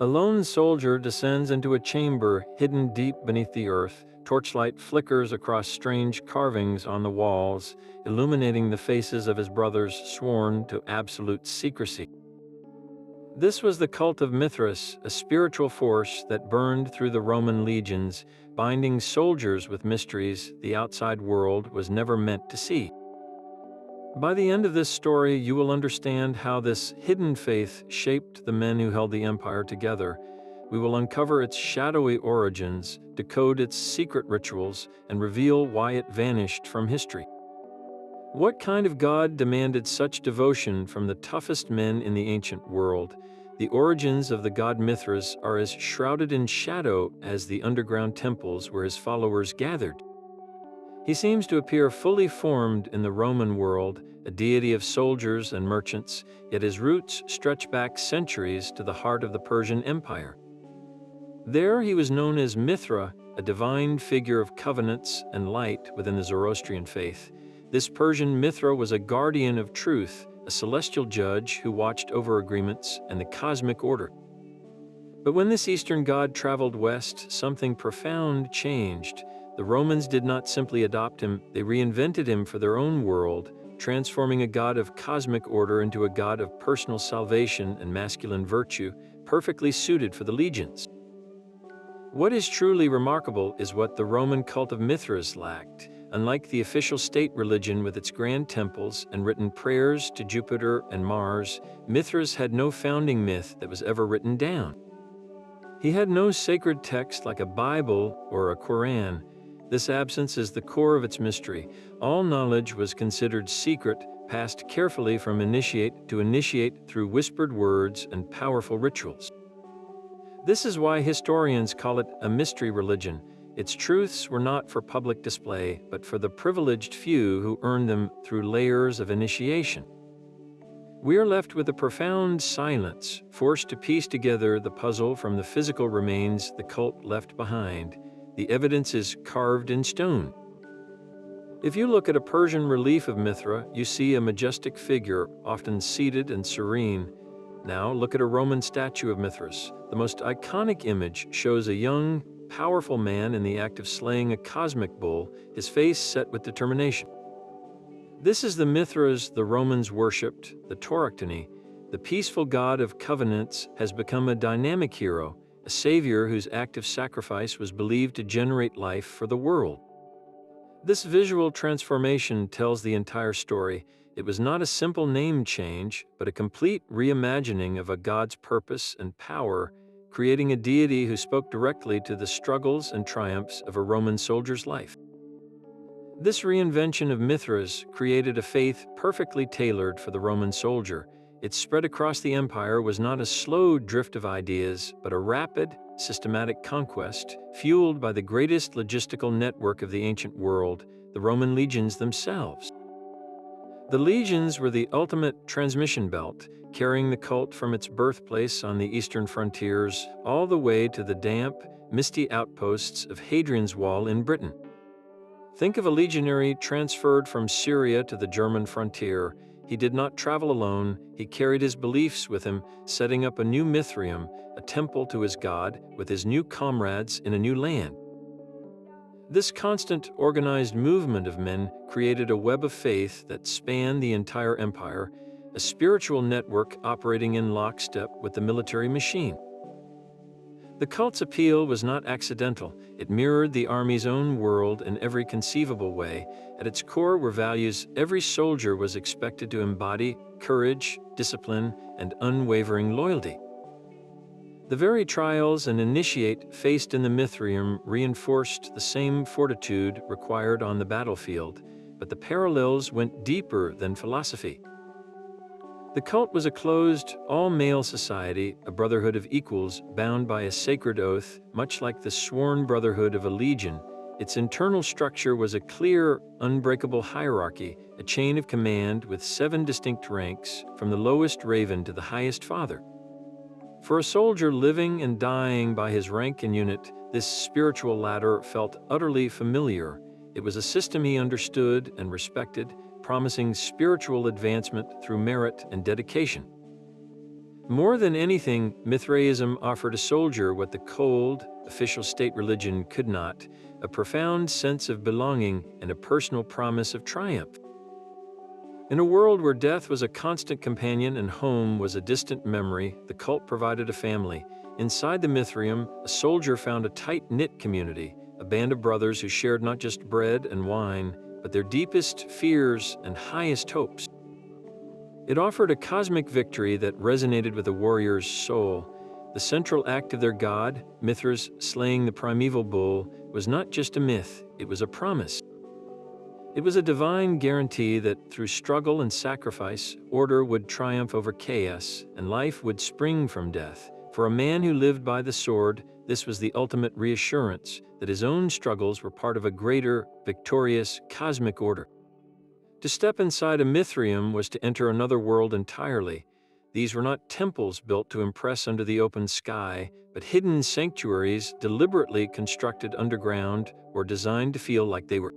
A lone soldier descends into a chamber hidden deep beneath the earth. Torchlight flickers across strange carvings on the walls, illuminating the faces of his brothers sworn to absolute secrecy. This was the cult of Mithras, a spiritual force that burned through the Roman legions, binding soldiers with mysteries the outside world was never meant to see. By the end of this story, you will understand how this hidden faith shaped the men who held the empire together. We will uncover its shadowy origins, decode its secret rituals, and reveal why it vanished from history. What kind of god demanded such devotion from the toughest men in the ancient world? The origins of the god Mithras are as shrouded in shadow as the underground temples where his followers gathered. He seems to appear fully formed in the Roman world, a deity of soldiers and merchants, yet his roots stretch back centuries to the heart of the Persian Empire. There he was known as Mithra, a divine figure of covenants and light within the Zoroastrian faith. This Persian Mithra was a guardian of truth, a celestial judge who watched over agreements and the cosmic order. But when this Eastern god traveled west, something profound changed. The Romans did not simply adopt him, they reinvented him for their own world, transforming a god of cosmic order into a god of personal salvation and masculine virtue, perfectly suited for the legions. What is truly remarkable is what the Roman cult of Mithras lacked. Unlike the official state religion with its grand temples and written prayers to Jupiter and Mars, Mithras had no founding myth that was ever written down. He had no sacred text like a Bible or a Quran. This absence is the core of its mystery. All knowledge was considered secret, passed carefully from initiate to initiate through whispered words and powerful rituals. This is why historians call it a mystery religion. Its truths were not for public display, but for the privileged few who earned them through layers of initiation. We are left with a profound silence, forced to piece together the puzzle from the physical remains the cult left behind. The evidence is carved in stone. If you look at a Persian relief of Mithra, you see a majestic figure, often seated and serene. Now look at a Roman statue of Mithras. The most iconic image shows a young, powerful man in the act of slaying a cosmic bull, his face set with determination. This is the Mithras the Romans worshipped, the tauroctony. The peaceful god of covenants has become a dynamic hero, a savior whose act of sacrifice was believed to generate life for the world. This visual transformation tells the entire story. It was not a simple name change, but a complete reimagining of a god's purpose and power, creating a deity who spoke directly to the struggles and triumphs of a Roman soldier's life. This reinvention of Mithras created a faith perfectly tailored for the Roman soldier. Its spread across the empire was not a slow drift of ideas, but a rapid, systematic conquest, fueled by the greatest logistical network of the ancient world, the Roman legions themselves. The legions were the ultimate transmission belt, carrying the cult from its birthplace on the eastern frontiers all the way to the damp, misty outposts of Hadrian's Wall in Britain. Think of a legionary transferred from Syria to the German frontier. He did not travel alone, he carried his beliefs with him, setting up a new Mithraeum, a temple to his god, with his new comrades in a new land. This constant, organized movement of men created a web of faith that spanned the entire empire, a spiritual network operating in lockstep with the military machine. The cult's appeal was not accidental. It mirrored the army's own world in every conceivable way. At its core were values every soldier was expected to embody: courage, discipline, and unwavering loyalty. The very trials and initiate faced in the Mithraeum reinforced the same fortitude required on the battlefield, but the parallels went deeper than philosophy. The cult was a closed, all-male society, a brotherhood of equals bound by a sacred oath, much like the sworn brotherhood of a legion. Its internal structure was a clear, unbreakable hierarchy, a chain of command with 7 distinct ranks, from the lowest raven to the highest father. For a soldier living and dying by his rank and unit, this spiritual ladder felt utterly familiar. It was a system he understood and respected, promising spiritual advancement through merit and dedication. More than anything, Mithraism offered a soldier what the cold, official state religion could not: a profound sense of belonging and a personal promise of triumph. In a world where death was a constant companion and home was a distant memory, the cult provided a family. Inside the Mithraeum, a soldier found a tight-knit community, a band of brothers who shared not just bread and wine, but their deepest fears and highest hopes. It offered a cosmic victory that resonated with the warrior's soul. The central act of their god, Mithras slaying the primeval bull, was not just a myth, it was a promise. It was a divine guarantee that through struggle and sacrifice, order would triumph over chaos, and life would spring from death. For a man who lived by the sword, this was the ultimate reassurance that his own struggles were part of a greater, victorious, cosmic order. To step inside a Mithraeum was to enter another world entirely. These were not temples built to impress under the open sky, but hidden sanctuaries deliberately constructed underground or designed to feel like they were.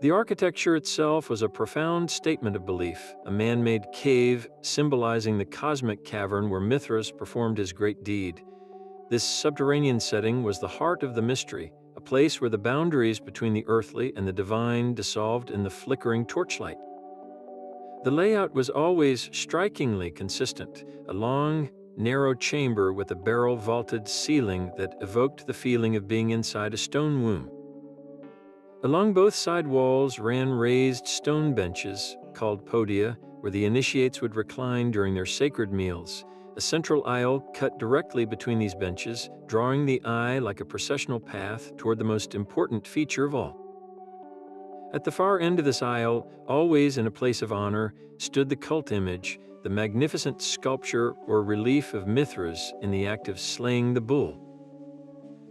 The architecture itself was a profound statement of belief, a man-made cave symbolizing the cosmic cavern where Mithras performed his great deed. This subterranean setting was the heart of the mystery, a place where the boundaries between the earthly and the divine dissolved in the flickering torchlight. The layout was always strikingly consistent, a long, narrow chamber with a barrel-vaulted ceiling that evoked the feeling of being inside a stone womb. Along both side walls ran raised stone benches, called podia, where the initiates would recline during their sacred meals. A central aisle cut directly between these benches, drawing the eye like a processional path toward the most important feature of all. At the far end of this aisle, always in a place of honor, stood the cult image, the magnificent sculpture or relief of Mithras in the act of slaying the bull.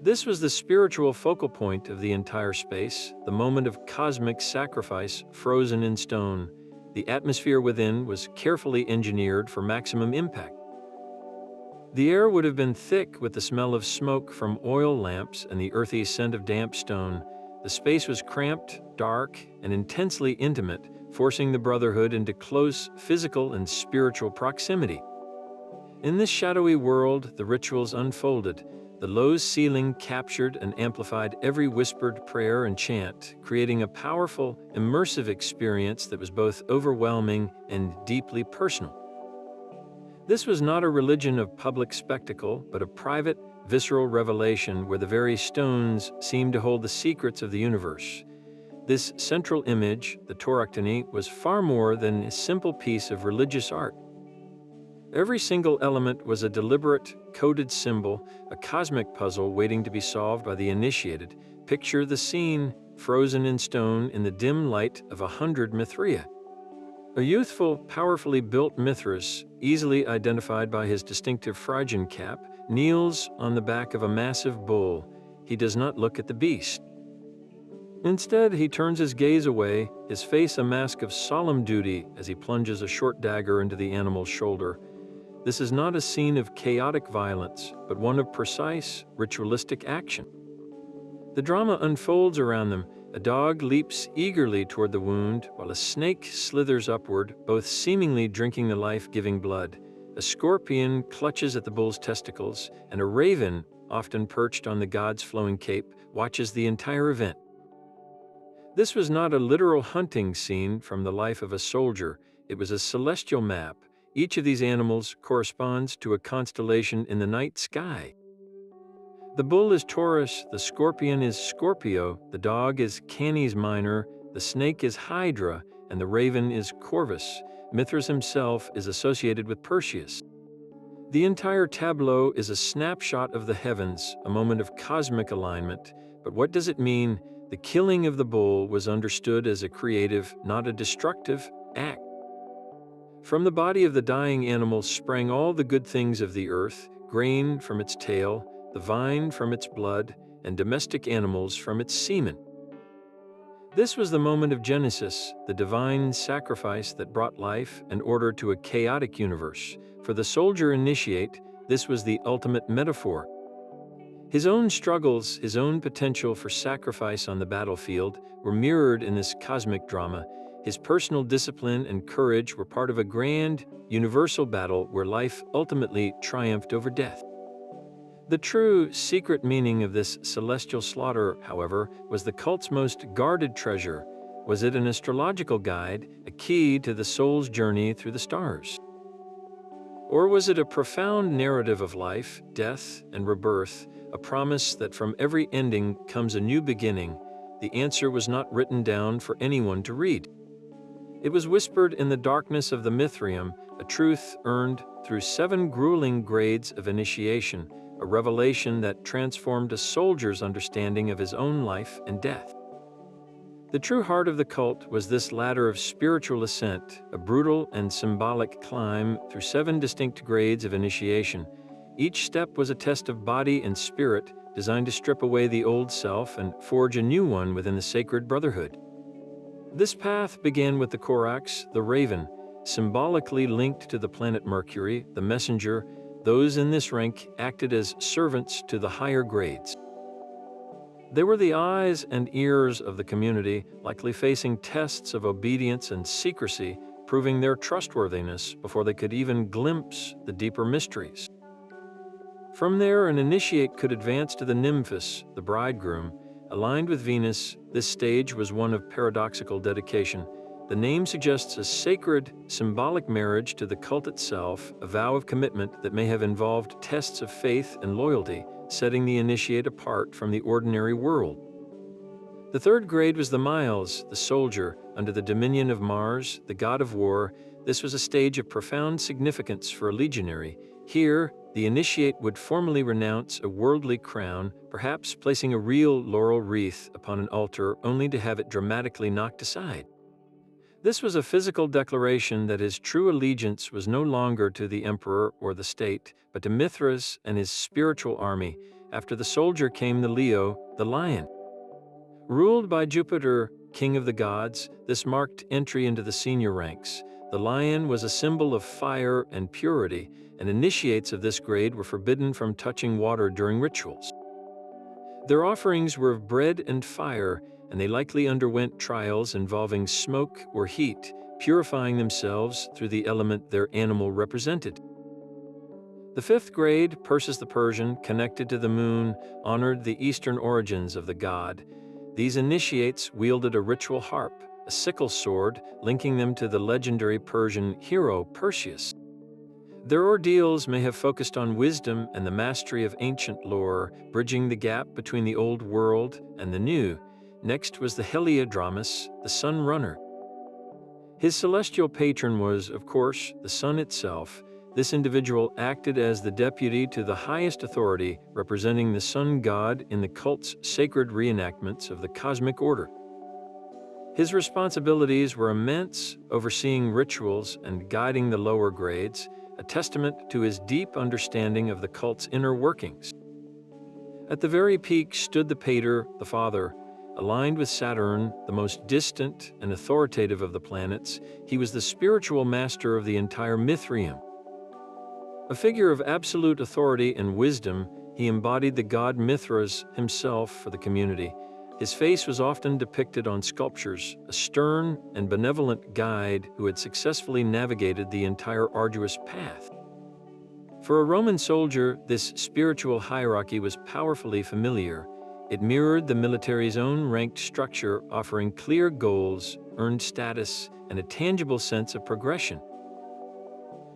This was the spiritual focal point of the entire space, the moment of cosmic sacrifice frozen in stone. The atmosphere within was carefully engineered for maximum impact. The air would have been thick with the smell of smoke from oil lamps and the earthy scent of damp stone. The space was cramped, dark, and intensely intimate, forcing the brotherhood into close physical and spiritual proximity. In this shadowy world, the rituals unfolded. The low ceiling captured and amplified every whispered prayer and chant, creating a powerful, immersive experience that was both overwhelming and deeply personal. This was not a religion of public spectacle, but a private, visceral revelation where the very stones seemed to hold the secrets of the universe. This central image, the tauroctony, was far more than a simple piece of religious art. Every single element was a deliberate, coded symbol, a cosmic puzzle waiting to be solved by the initiated. Picture the scene, frozen in stone in the dim light of 100 Mithraea. A youthful, powerfully built Mithras, easily identified by his distinctive Phrygian cap, kneels on the back of a massive bull. He does not look at the beast. Instead, he turns his gaze away, his face a mask of solemn duty as he plunges a short dagger into the animal's shoulder. This is not a scene of chaotic violence, but one of precise, ritualistic action. The drama unfolds around them. A dog leaps eagerly toward the wound, while a snake slithers upward, both seemingly drinking the life-giving blood. A scorpion clutches at the bull's testicles, and a raven, often perched on the god's flowing cape, watches the entire event. This was not a literal hunting scene from the life of a soldier. It was a celestial map. Each of these animals corresponds to a constellation in the night sky. The bull is Taurus, the scorpion is Scorpio, the dog is Canis Minor, the snake is Hydra, and the raven is Corvus. Mithras himself is associated with Perseus. The entire tableau is a snapshot of the heavens, a moment of cosmic alignment. But what does it mean? The killing of the bull was understood as a creative, not a destructive, act. From the body of the dying animal sprang all the good things of the earth, grain from its tail, the vine from its blood, and domestic animals from its semen. This was the moment of Genesis, the divine sacrifice that brought life and order to a chaotic universe. For the soldier initiate, this was the ultimate metaphor. His own struggles, his own potential for sacrifice on the battlefield, were mirrored in this cosmic drama. His personal discipline and courage were part of a grand, universal battle where life ultimately triumphed over death. The true, secret meaning of this celestial slaughter, however, was the cult's most guarded treasure. Was it an astrological guide, a key to the soul's journey through the stars? Or was it a profound narrative of life, death, and rebirth, a promise that from every ending comes a new beginning? The answer was not written down for anyone to read. It was whispered in the darkness of the Mithraeum, a truth earned through 7 grueling grades of initiation, a revelation that transformed a soldier's understanding of his own life and death. The true heart of the cult was this ladder of spiritual ascent, a brutal and symbolic climb through 7 distinct grades of initiation. Each step was a test of body and spirit, designed to strip away the old self and forge a new one within the sacred brotherhood. This path began with the Corax, the raven, symbolically linked to the planet Mercury, the messenger. Those in this rank acted as servants to the higher grades. They were the eyes and ears of the community, likely facing tests of obedience and secrecy, proving their trustworthiness before they could even glimpse the deeper mysteries. From there, an initiate could advance to the nymphus, the bridegroom. Aligned with Venus, this stage was one of paradoxical dedication. The name suggests a sacred, symbolic marriage to the cult itself, a vow of commitment that may have involved tests of faith and loyalty, setting the initiate apart from the ordinary world. The 3rd grade was the Miles, the soldier, under the dominion of Mars, the god of war. This was a stage of profound significance for a legionary. Here, the initiate would formally renounce a worldly crown, perhaps placing a real laurel wreath upon an altar only to have it dramatically knocked aside. This was a physical declaration that his true allegiance was no longer to the emperor or the state, but to Mithras and his spiritual army. After the soldier came the Leo, the lion. Ruled by Jupiter, king of the gods, this marked entry into the senior ranks. The lion was a symbol of fire and purity, and initiates of this grade were forbidden from touching water during rituals. Their offerings were of bread and fire, and they likely underwent trials involving smoke or heat, purifying themselves through the element their animal represented. The 5th grade, Perseus the Persian, connected to the moon, honored the eastern origins of the god. These initiates wielded a ritual harp, a sickle sword, linking them to the legendary Persian hero Perseus. Their ordeals may have focused on wisdom and the mastery of ancient lore, bridging the gap between the old world and the new. Next was the Heliodramus, the sun runner. His celestial patron was, of course, the sun itself. This individual acted as the deputy to the highest authority, representing the sun god in the cult's sacred reenactments of the cosmic order. His responsibilities were immense, overseeing rituals and guiding the lower grades, a testament to his deep understanding of the cult's inner workings. At the very peak stood the Pater, the father. Aligned with Saturn, the most distant and authoritative of the planets, he was the spiritual master of the entire Mithraeum. A figure of absolute authority and wisdom, he embodied the god Mithras himself for the community. His face was often depicted on sculptures, a stern and benevolent guide who had successfully navigated the entire arduous path. For a Roman soldier, this spiritual hierarchy was powerfully familiar. It mirrored the military's own ranked structure, offering clear goals, earned status, and a tangible sense of progression.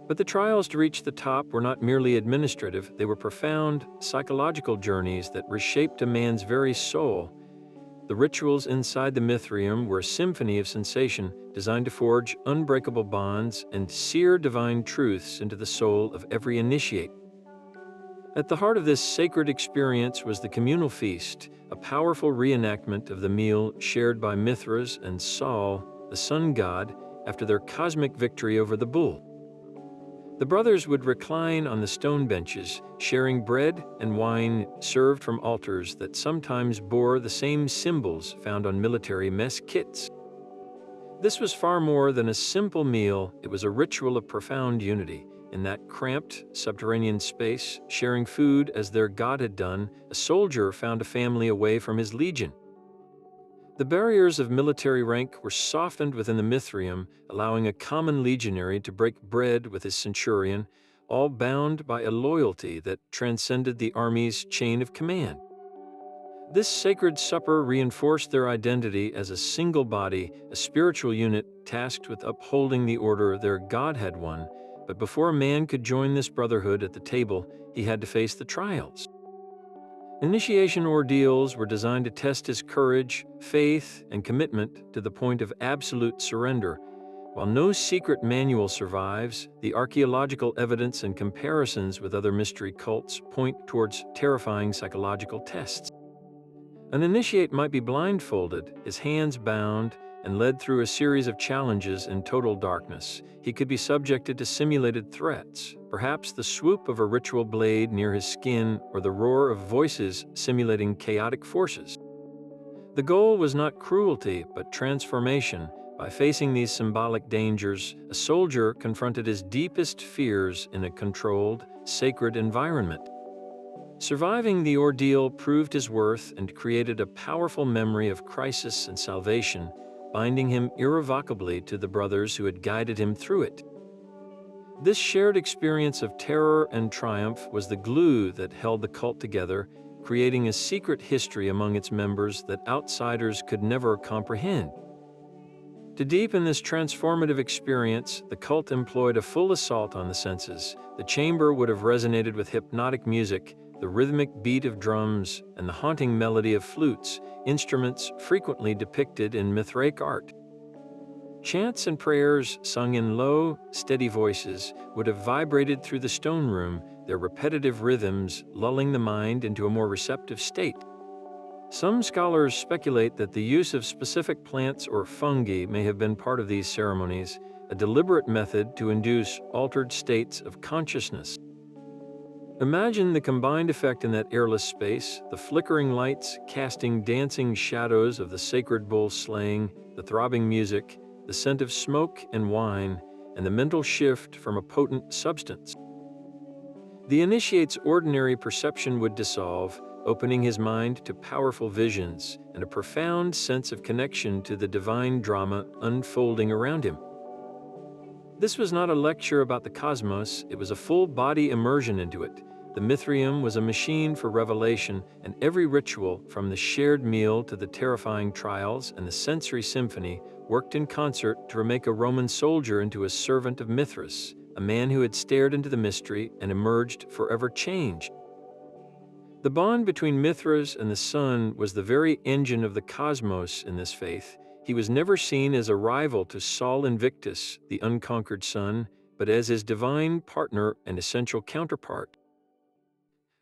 But the trials to reach the top were not merely administrative, they were profound, psychological journeys that reshaped a man's very soul. The rituals inside the Mithraeum were a symphony of sensation, designed to forge unbreakable bonds and sear divine truths into the soul of every initiate. At the heart of this sacred experience was the communal feast, a powerful reenactment of the meal shared by Mithras and Sol, the sun god, after their cosmic victory over the bull. The brothers would recline on the stone benches, sharing bread and wine served from altars that sometimes bore the same symbols found on military mess kits. This was far more than a simple meal, it was a ritual of profound unity. In that cramped, subterranean space, sharing food as their god had done, a soldier found a family away from his legion. The barriers of military rank were softened within the Mithraeum, allowing a common legionary to break bread with his centurion, all bound by a loyalty that transcended the army's chain of command. This sacred supper reinforced their identity as a single body, a spiritual unit tasked with upholding the order their God had won. But before a man could join this brotherhood at the table, he had to face the trials. Initiation ordeals were designed to test his courage, faith, and commitment to the point of absolute surrender. While no secret manual survives, the archaeological evidence and comparisons with other mystery cults point towards terrifying psychological tests. An initiate might be blindfolded, his hands bound, and led through a series of challenges in total darkness. He could be subjected to simulated threats, perhaps the swoop of a ritual blade near his skin or the roar of voices simulating chaotic forces. The goal was not cruelty, but transformation. By facing these symbolic dangers, a soldier confronted his deepest fears in a controlled, sacred environment. Surviving the ordeal proved his worth and created a powerful memory of crisis and salvation, binding him irrevocably to the brothers who had guided him through it. This shared experience of terror and triumph was the glue that held the cult together, creating a secret history among its members that outsiders could never comprehend. To deepen this transformative experience, the cult employed a full assault on the senses. The chamber would have resonated with hypnotic music, the rhythmic beat of drums, and the haunting melody of flutes, instruments frequently depicted in Mithraic art. Chants and prayers, sung in low, steady voices, would have vibrated through the stone room, their repetitive rhythms lulling the mind into a more receptive state. Some scholars speculate that the use of specific plants or fungi may have been part of these ceremonies, a deliberate method to induce altered states of consciousness. Imagine the combined effect in that airless space, the flickering lights casting dancing shadows of the sacred bull slaying, the throbbing music, the scent of smoke and wine, and the mental shift from a potent substance. The initiate's ordinary perception would dissolve, opening his mind to powerful visions and a profound sense of connection to the divine drama unfolding around him. This was not a lecture about the cosmos, it was a full-body immersion into it. The Mithraeum was a machine for revelation, and every ritual, from the shared meal to the terrifying trials and the sensory symphony, worked in concert to remake a Roman soldier into a servant of Mithras, a man who had stared into the mystery and emerged forever changed. The bond between Mithras and the sun was the very engine of the cosmos in this faith. He was never seen as a rival to Sol Invictus, the unconquered sun, but as his divine partner and essential counterpart.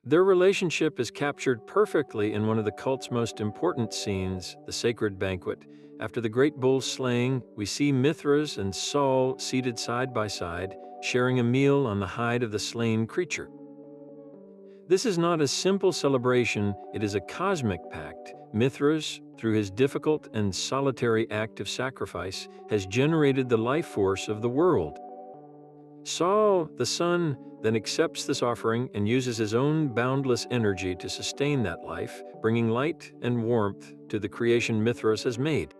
Their relationship is captured perfectly in one of the cult's most important scenes, the sacred banquet. After the great bull slaying, we see Mithras and Sol seated side by side, sharing a meal on the hide of the slain creature. This is not a simple celebration, it is a cosmic pact. Mithras, through his difficult and solitary act of sacrifice, has generated the life force of the world. Sol, the sun, then accepts this offering and uses his own boundless energy to sustain that life, bringing light and warmth to the creation Mithras has made.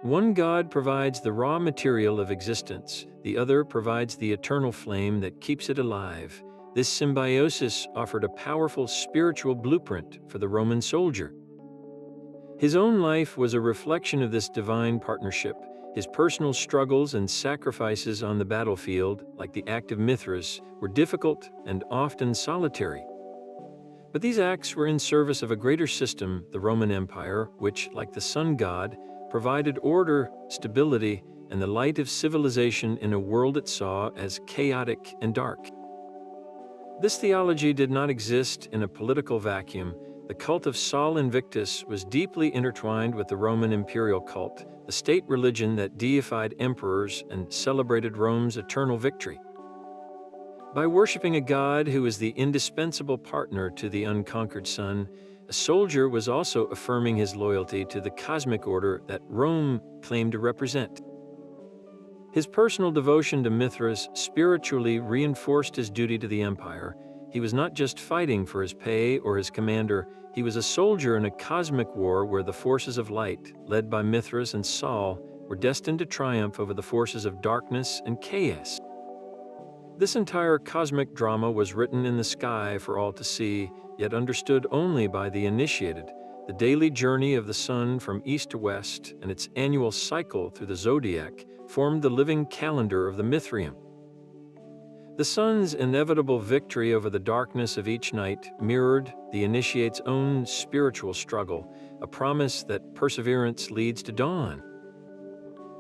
One god provides the raw material of existence, the other provides the eternal flame that keeps it alive. This symbiosis offered a powerful spiritual blueprint for the Roman soldier. His own life was a reflection of this divine partnership. His personal struggles and sacrifices on the battlefield, like the act of Mithras, were difficult and often solitary. But these acts were in service of a greater system, the Roman Empire, which, like the sun god, provided order, stability, and the light of civilization in a world it saw as chaotic and dark. This theology did not exist in a political vacuum. The cult of Sol Invictus was deeply intertwined with the Roman imperial cult, the state religion that deified emperors and celebrated Rome's eternal victory. By worshiping a god who is the indispensable partner to the unconquered sun, a soldier was also affirming his loyalty to the cosmic order that Rome claimed to represent. His personal devotion to Mithras spiritually reinforced his duty to the empire. He was not just fighting for his pay or his commander, he He was a soldier in a cosmic war where the forces of light, led by Mithras and Saul, were destined to triumph over the forces of darkness and chaos. This entire cosmic drama was written in the sky for all to see, yet understood only by the initiated. The daily journey of the sun from east to west and its annual cycle through the zodiac formed the living calendar of the Mithraeum. The sun's inevitable victory over the darkness of each night mirrored the initiate's own spiritual struggle, a promise that perseverance leads to dawn.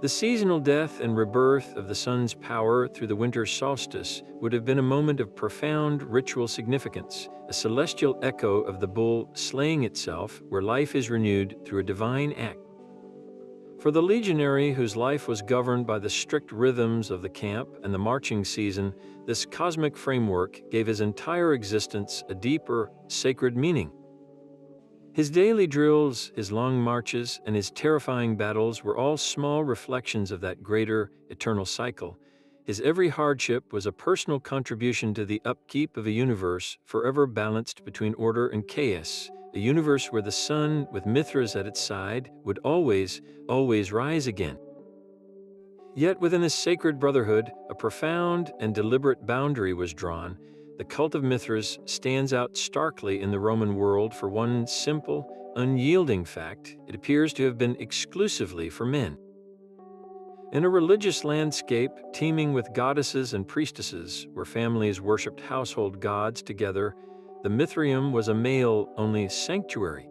The seasonal death and rebirth of the sun's power through the winter solstice would have been a moment of profound ritual significance, a celestial echo of the bull slaying itself, where life is renewed through a divine act. For the legionary whose life was governed by the strict rhythms of the camp and the marching season, this cosmic framework gave his entire existence a deeper, sacred meaning. His daily drills, his long marches, and his terrifying battles were all small reflections of that greater, eternal cycle. His every hardship was a personal contribution to the upkeep of a universe forever balanced between order and chaos, a universe where the sun, with Mithras at its side, would always rise again. Yet within this sacred brotherhood, a profound and deliberate boundary was drawn. The cult of Mithras stands out starkly in the Roman world for one simple, unyielding fact: it appears to have been exclusively for men. In a religious landscape teeming with goddesses and priestesses, where families worshipped household gods together, the Mithraeum was a male-only sanctuary.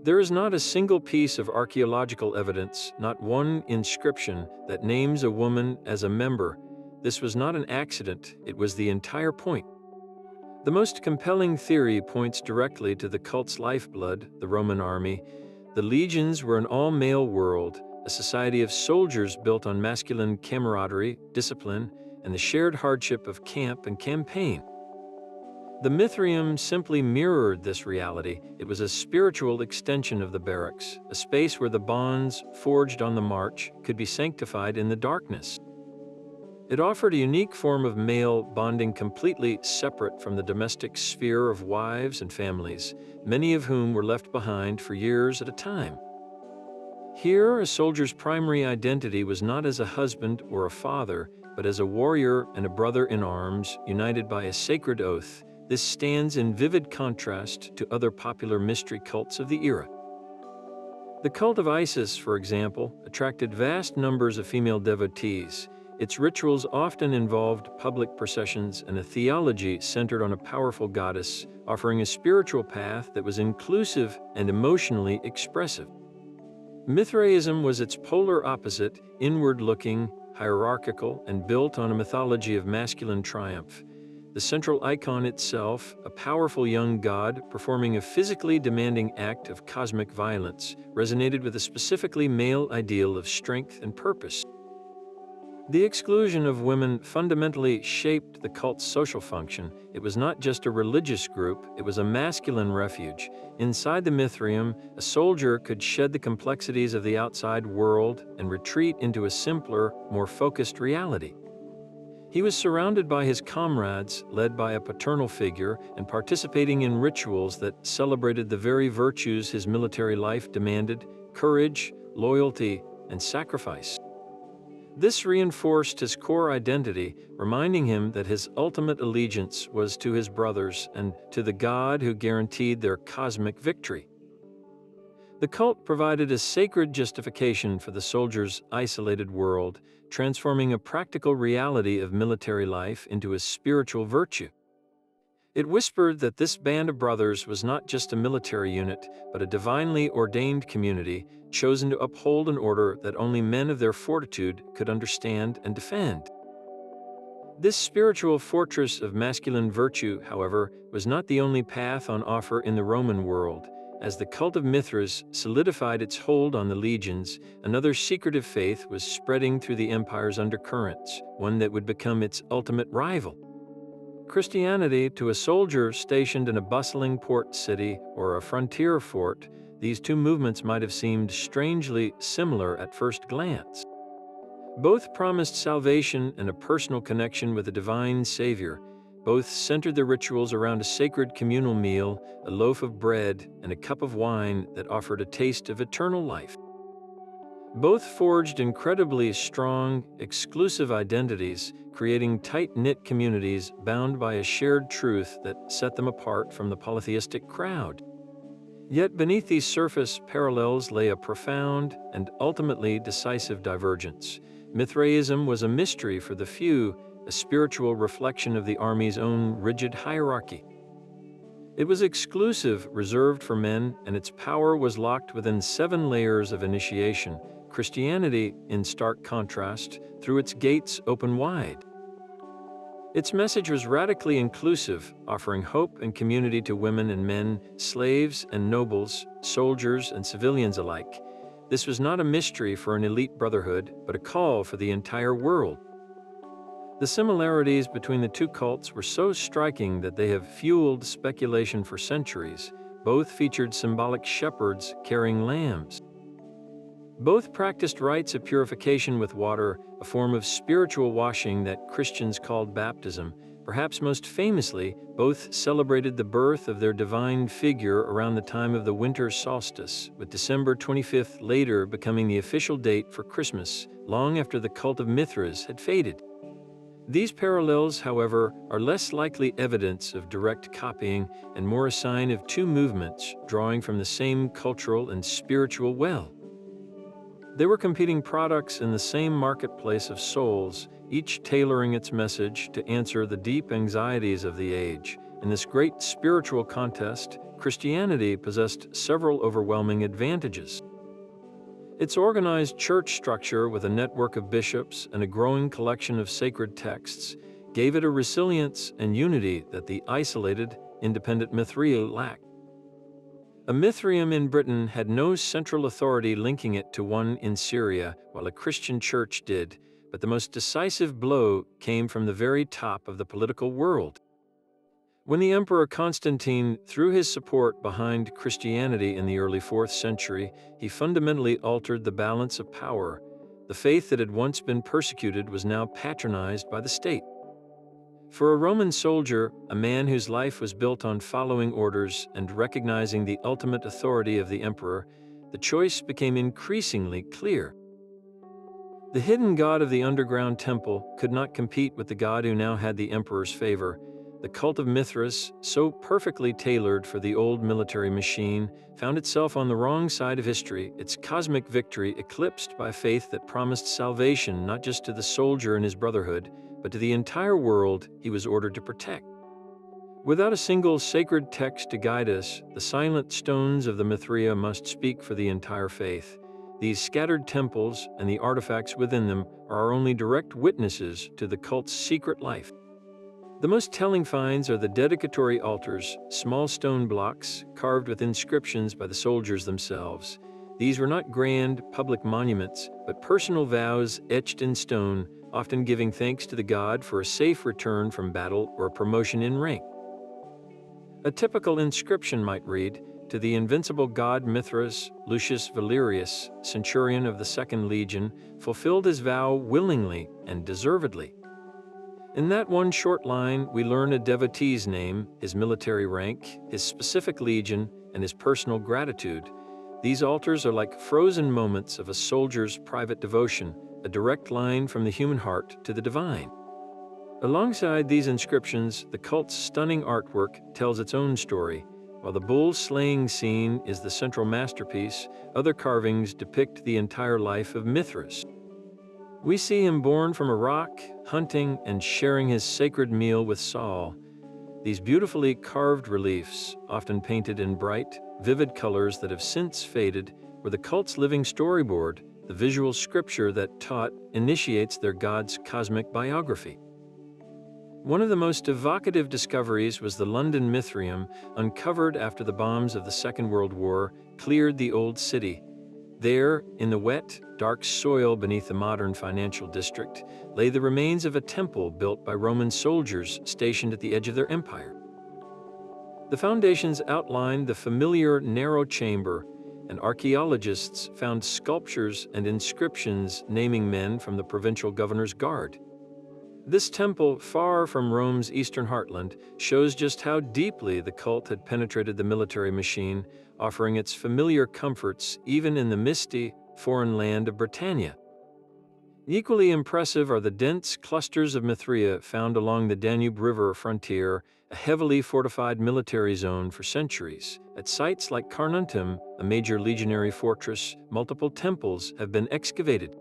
There is not a single piece of archaeological evidence, not one inscription, that names a woman as a member. This was not an accident, it was the entire point. The most compelling theory points directly to the cult's lifeblood, the Roman army. The legions were an all-male world, a society of soldiers built on masculine camaraderie, discipline, and the shared hardship of camp and campaign. The Mithraeum simply mirrored this reality. It was a spiritual extension of the barracks, a space where the bonds, forged on the march, could be sanctified in the darkness. It offered a unique form of male bonding completely separate from the domestic sphere of wives and families, many of whom were left behind for years at a time. Here, a soldier's primary identity was not as a husband or a father, but as a warrior and a brother in arms, united by a sacred oath. This stands in vivid contrast to other popular mystery cults of the era. The cult of Isis, for example, attracted vast numbers of female devotees. Its rituals often involved public processions and a theology centered on a powerful goddess, offering a spiritual path that was inclusive and emotionally expressive. Mithraism was its polar opposite, inward-looking, hierarchical, and built on a mythology of masculine triumph. The central icon itself, a powerful young god performing a physically demanding act of cosmic violence, resonated with a specifically male ideal of strength and purpose. The exclusion of women fundamentally shaped the cult's social function. It was not just a religious group, it was a masculine refuge. Inside the Mithraeum, a soldier could shed the complexities of the outside world and retreat into a simpler, more focused reality. He was surrounded by his comrades, led by a paternal figure, and participating in rituals that celebrated the very virtues his military life demanded: courage, loyalty, and sacrifice. This reinforced his core identity, reminding him that his ultimate allegiance was to his brothers and to the God who guaranteed their cosmic victory. The cult provided a sacred justification for the soldier's isolated world, transforming a practical reality of military life into a spiritual virtue. It whispered that this band of brothers was not just a military unit, but a divinely ordained community, chosen to uphold an order that only men of their fortitude could understand and defend. This spiritual fortress of masculine virtue, however, was not the only path on offer in the Roman world. As the cult of Mithras solidified its hold on the legions, another secretive faith was spreading through the empire's undercurrents, one that would become its ultimate rival. Christianity, to a soldier stationed in a bustling port city or a frontier fort, these two movements might have seemed strangely similar at first glance. Both promised salvation and a personal connection with a divine Savior, Both centered their rituals around a sacred communal meal, a loaf of bread, and a cup of wine that offered a taste of eternal life. Both forged incredibly strong, exclusive identities, creating tight-knit communities bound by a shared truth that set them apart from the polytheistic crowd. Yet beneath these surface parallels lay a profound and ultimately decisive divergence. Mithraism was a mystery for the few, a spiritual reflection of the army's own rigid hierarchy. It was exclusive, reserved for men, and its power was locked within 7 layers of initiation. Christianity, in stark contrast, threw its gates open wide. Its message was radically inclusive, offering hope and community to women and men, slaves and nobles, soldiers and civilians alike. This was not a mystery for an elite brotherhood, but a call for the entire world. The similarities between the two cults were so striking that they have fueled speculation for centuries. Both featured symbolic shepherds carrying lambs. Both practiced rites of purification with water, a form of spiritual washing that Christians called baptism. Perhaps most famously, both celebrated the birth of their divine figure around the time of the winter solstice, with December 25th later becoming the official date for Christmas, long after the cult of Mithras had faded. These parallels, however, are less likely evidence of direct copying and more a sign of two movements drawing from the same cultural and spiritual well. They were competing products in the same marketplace of souls, each tailoring its message to answer the deep anxieties of the age. In this great spiritual contest, Christianity possessed several overwhelming advantages. Its organized church structure, with a network of bishops and a growing collection of sacred texts, gave it a resilience and unity that the isolated, independent Mithraea lacked. A Mithraeum in Britain had no central authority linking it to one in Syria, while a Christian church did, but the most decisive blow came from the very top of the political world. When the Emperor Constantine threw his support behind Christianity in the early 4th century, he fundamentally altered the balance of power. The faith that had once been persecuted was now patronized by the state. For a Roman soldier, a man whose life was built on following orders and recognizing the ultimate authority of the emperor, the choice became increasingly clear. The hidden god of the underground temple could not compete with the god who now had the emperor's favor. The cult of Mithras, so perfectly tailored for the old military machine, found itself on the wrong side of history, its cosmic victory eclipsed by faith that promised salvation not just to the soldier and his brotherhood, but to the entire world he was ordered to protect. Without a single sacred text to guide us, the silent stones of the Mithraea must speak for the entire faith. These scattered temples and the artifacts within them are our only direct witnesses to the cult's secret life. The most telling finds are the dedicatory altars, small stone blocks carved with inscriptions by the soldiers themselves. These were not grand, public monuments, but personal vows etched in stone, often giving thanks to the god for a safe return from battle or a promotion in rank. A typical inscription might read, "To the invincible god Mithras, Lucius Valerius, centurion of the 2nd Legion, fulfilled his vow willingly and deservedly." In that one short line, we learn a devotee's name, his military rank, his specific legion, and his personal gratitude. These altars are like frozen moments of a soldier's private devotion, a direct line from the human heart to the divine. Alongside these inscriptions, the cult's stunning artwork tells its own story. While the bull slaying scene is the central masterpiece, other carvings depict the entire life of Mithras. We see him born from a rock, hunting, and sharing his sacred meal with Saul. These beautifully carved reliefs, often painted in bright, vivid colors that have since faded, were the cult's living storyboard, the visual scripture that initiates their god's cosmic biography. One of the most evocative discoveries was the London Mithraeum, uncovered after the bombs of the Second World War cleared the old city. There, in the wet, dark soil beneath the modern financial district, lay the remains of a temple built by Roman soldiers stationed at the edge of their empire. The foundations outlined the familiar narrow chamber, and archaeologists found sculptures and inscriptions naming men from the provincial governor's guard. This temple, far from Rome's eastern heartland, shows just how deeply the cult had penetrated the military machine, offering its familiar comforts even in the misty, foreign land of Britannia. Equally impressive are the dense clusters of Mithraea found along the Danube River frontier, a heavily fortified military zone for centuries. At sites like Carnuntum, a major legionary fortress, multiple temples have been excavated.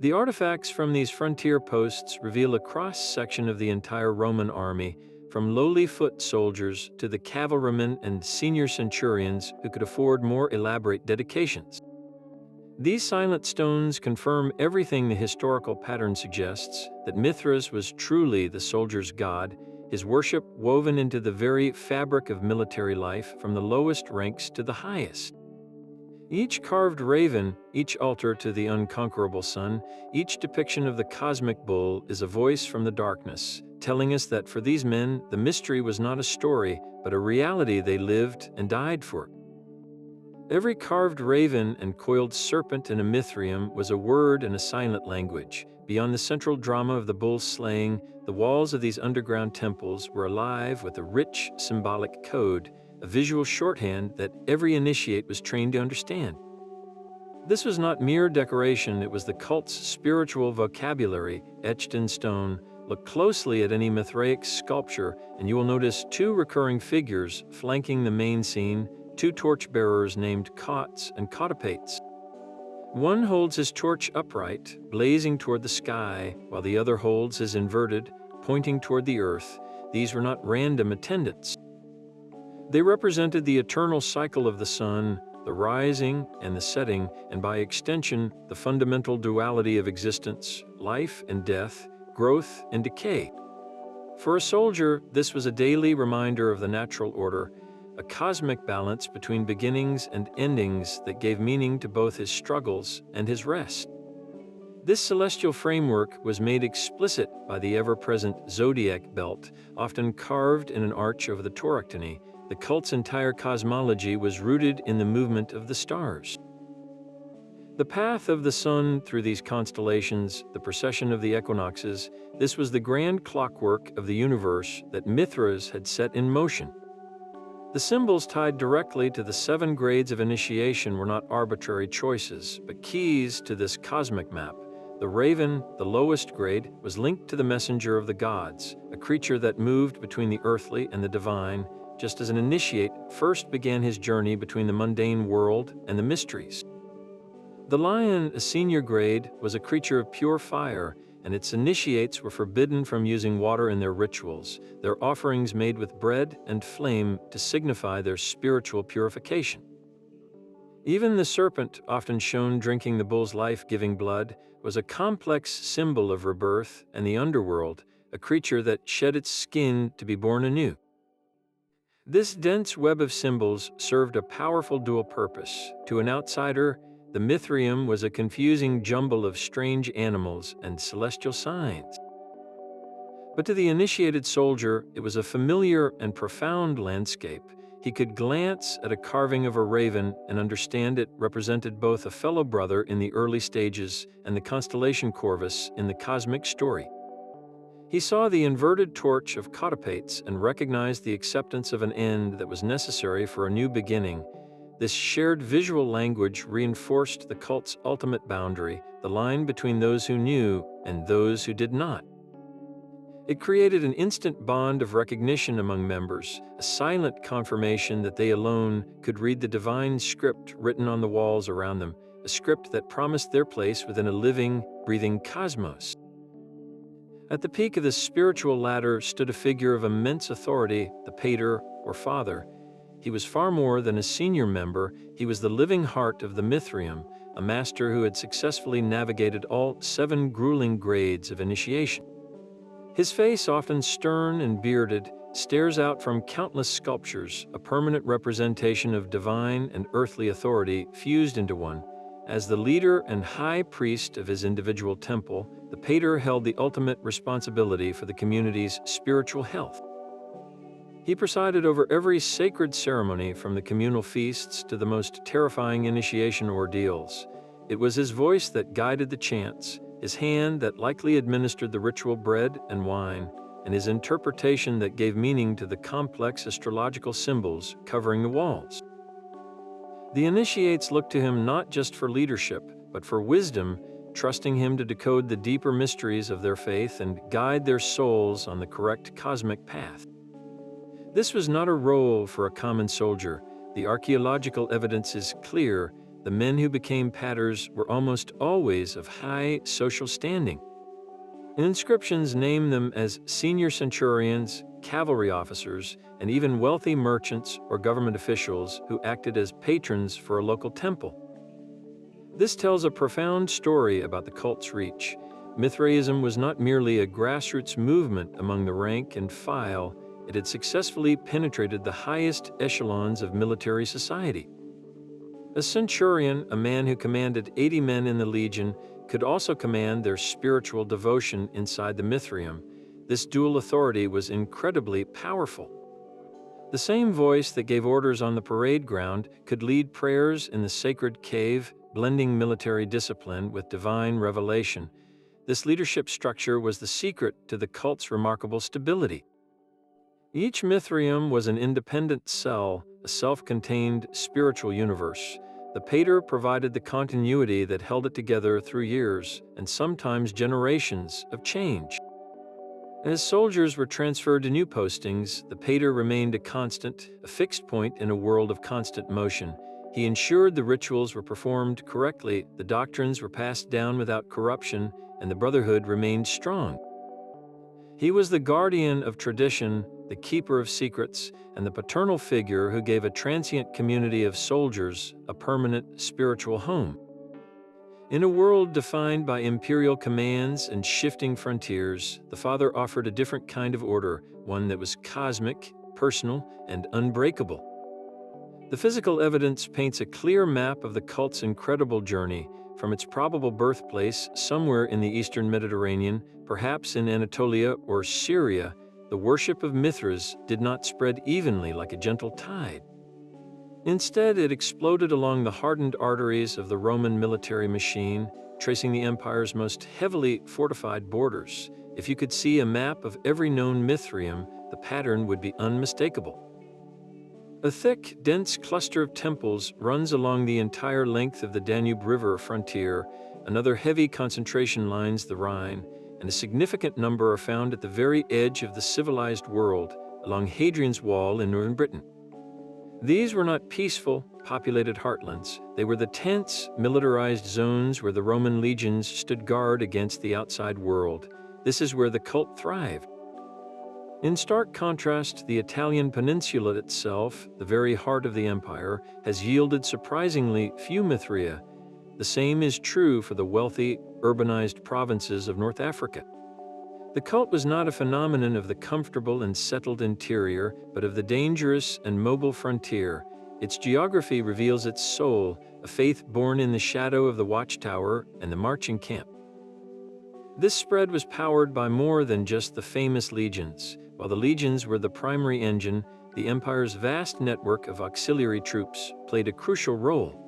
The artifacts from these frontier posts reveal a cross-section of the entire Roman army, from lowly foot soldiers to the cavalrymen and senior centurions who could afford more elaborate dedications. These silent stones confirm everything the historical pattern suggests, that Mithras was truly the soldier's god, his worship woven into the very fabric of military life from the lowest ranks to the highest. Each carved raven, each altar to the unconquerable sun, each depiction of the cosmic bull is a voice from the darkness, telling us that for these men, the mystery was not a story, but a reality they lived and died for. Every carved raven and coiled serpent in a Mithraeum was a word in a silent language. Beyond the central drama of the bull's slaying, the walls of these underground temples were alive with a rich, symbolic code, a visual shorthand that every initiate was trained to understand. This was not mere decoration, it was the cult's spiritual vocabulary, etched in stone. Look closely at any Mithraic sculpture, and you will notice two recurring figures flanking the main scene, two torchbearers named Cots and Cotopates. One holds his torch upright, blazing toward the sky, while the other holds his inverted, pointing toward the earth. These were not random attendants. They represented the eternal cycle of the sun, the rising and the setting, and by extension, the fundamental duality of existence, life and death, growth and decay. For a soldier, this was a daily reminder of the natural order, a cosmic balance between beginnings and endings that gave meaning to both his struggles and his rest. This celestial framework was made explicit by the ever-present zodiac belt, often carved in an arch over the tauroctony. The cult's entire cosmology was rooted in the movement of the stars. The path of the sun through these constellations, the precession of the equinoxes, this was the grand clockwork of the universe that Mithras had set in motion. The symbols tied directly to the 7 grades of initiation were not arbitrary choices, but keys to this cosmic map. The raven, the lowest grade, was linked to the messenger of the gods, a creature that moved between the earthly and the divine, just as an initiate first began his journey between the mundane world and the mysteries. The lion, a senior grade, was a creature of pure fire, and its initiates were forbidden from using water in their rituals, their offerings made with bread and flame to signify their spiritual purification. Even the serpent, often shown drinking the bull's life-giving blood, was a complex symbol of rebirth and the underworld, a creature that shed its skin to be born anew. This dense web of symbols served a powerful dual purpose. To an outsider, the Mithraeum was a confusing jumble of strange animals and celestial signs. But to the initiated soldier, it was a familiar and profound landscape. He could glance at a carving of a raven and understand it represented both a fellow brother in the early stages and the constellation Corvus in the cosmic story. He saw the inverted torch of Cotopates and recognized the acceptance of an end that was necessary for a new beginning. This shared visual language reinforced the cult's ultimate boundary, the line between those who knew and those who did not. It created an instant bond of recognition among members, a silent confirmation that they alone could read the divine script written on the walls around them, a script that promised their place within a living, breathing cosmos. At the peak of this spiritual ladder stood a figure of immense authority, the pater, or father. He was far more than a senior member, he was the living heart of the Mithraeum, a master who had successfully navigated all 7 grueling grades of initiation. His face, often stern and bearded, stares out from countless sculptures, a permanent representation of divine and earthly authority fused into one. As the leader and high priest of his individual temple, the pater held the ultimate responsibility for the community's spiritual health. He presided over every sacred ceremony, from the communal feasts to the most terrifying initiation ordeals. It was his voice that guided the chants, his hand that likely administered the ritual bread and wine, and his interpretation that gave meaning to the complex astrological symbols covering the walls. The initiates looked to him not just for leadership, but for wisdom, trusting him to decode the deeper mysteries of their faith and guide their souls on the correct cosmic path. This was not a role for a common soldier. The archaeological evidence is clear. The men who became patters were almost always of high social standing. Inscriptions name them as senior centurions, cavalry officers, and even wealthy merchants or government officials who acted as patrons for a local temple. This tells a profound story about the cult's reach. Mithraism was not merely a grassroots movement among the rank and file, it had successfully penetrated the highest echelons of military society. A centurion, a man who commanded 80 men in the legion, could also command their spiritual devotion inside the Mithraeum. This dual authority was incredibly powerful. The same voice that gave orders on the parade ground could lead prayers in the sacred cave, blending military discipline with divine revelation. This leadership structure was the secret to the cult's remarkable stability. Each Mithraeum was an independent cell, a self-contained spiritual universe. The pater provided the continuity that held it together through years, and sometimes generations, of change. As soldiers were transferred to new postings, the pater remained a constant, a fixed point in a world of constant motion. He ensured the rituals were performed correctly, the doctrines were passed down without corruption, and the brotherhood remained strong. He was the guardian of tradition, the keeper of secrets, and the paternal figure who gave a transient community of soldiers a permanent spiritual home. In a world defined by imperial commands and shifting frontiers, the father offered a different kind of order, one that was cosmic, personal, and unbreakable. The physical evidence paints a clear map of the cult's incredible journey. From its probable birthplace somewhere in the eastern Mediterranean, perhaps in Anatolia or Syria, the worship of Mithras did not spread evenly like a gentle tide. Instead, it exploded along the hardened arteries of the Roman military machine, tracing the empire's most heavily fortified borders. If you could see a map of every known Mithraeum, the pattern would be unmistakable. A thick, dense cluster of temples runs along the entire length of the Danube River frontier. Another heavy concentration lines the Rhine, and a significant number are found at the very edge of the civilized world, along Hadrian's Wall in northern Britain. These were not peaceful, populated heartlands. They were the tense, militarized zones where the Roman legions stood guard against the outside world. This is where the cult thrived. In stark contrast, the Italian peninsula itself, the very heart of the empire, has yielded surprisingly few Mithraea. The same is true for the wealthy, urbanized provinces of North Africa. The cult was not a phenomenon of the comfortable and settled interior, but of the dangerous and mobile frontier. Its geography reveals its soul, a faith born in the shadow of the watchtower and the marching camp. This spread was powered by more than just the famous legions. While the legions were the primary engine, the empire's vast network of auxiliary troops played a crucial role.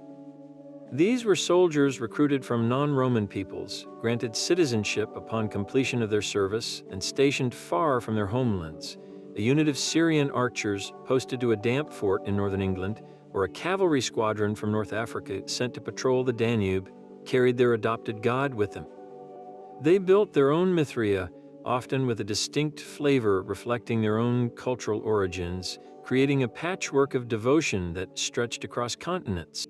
These were soldiers recruited from non-Roman peoples, granted citizenship upon completion of their service, and stationed far from their homelands. A unit of Syrian archers posted to a damp fort in northern England, or a cavalry squadron from North Africa sent to patrol the Danube, carried their adopted god with them. They built their own Mithraea, often with a distinct flavor reflecting their own cultural origins, creating a patchwork of devotion that stretched across continents.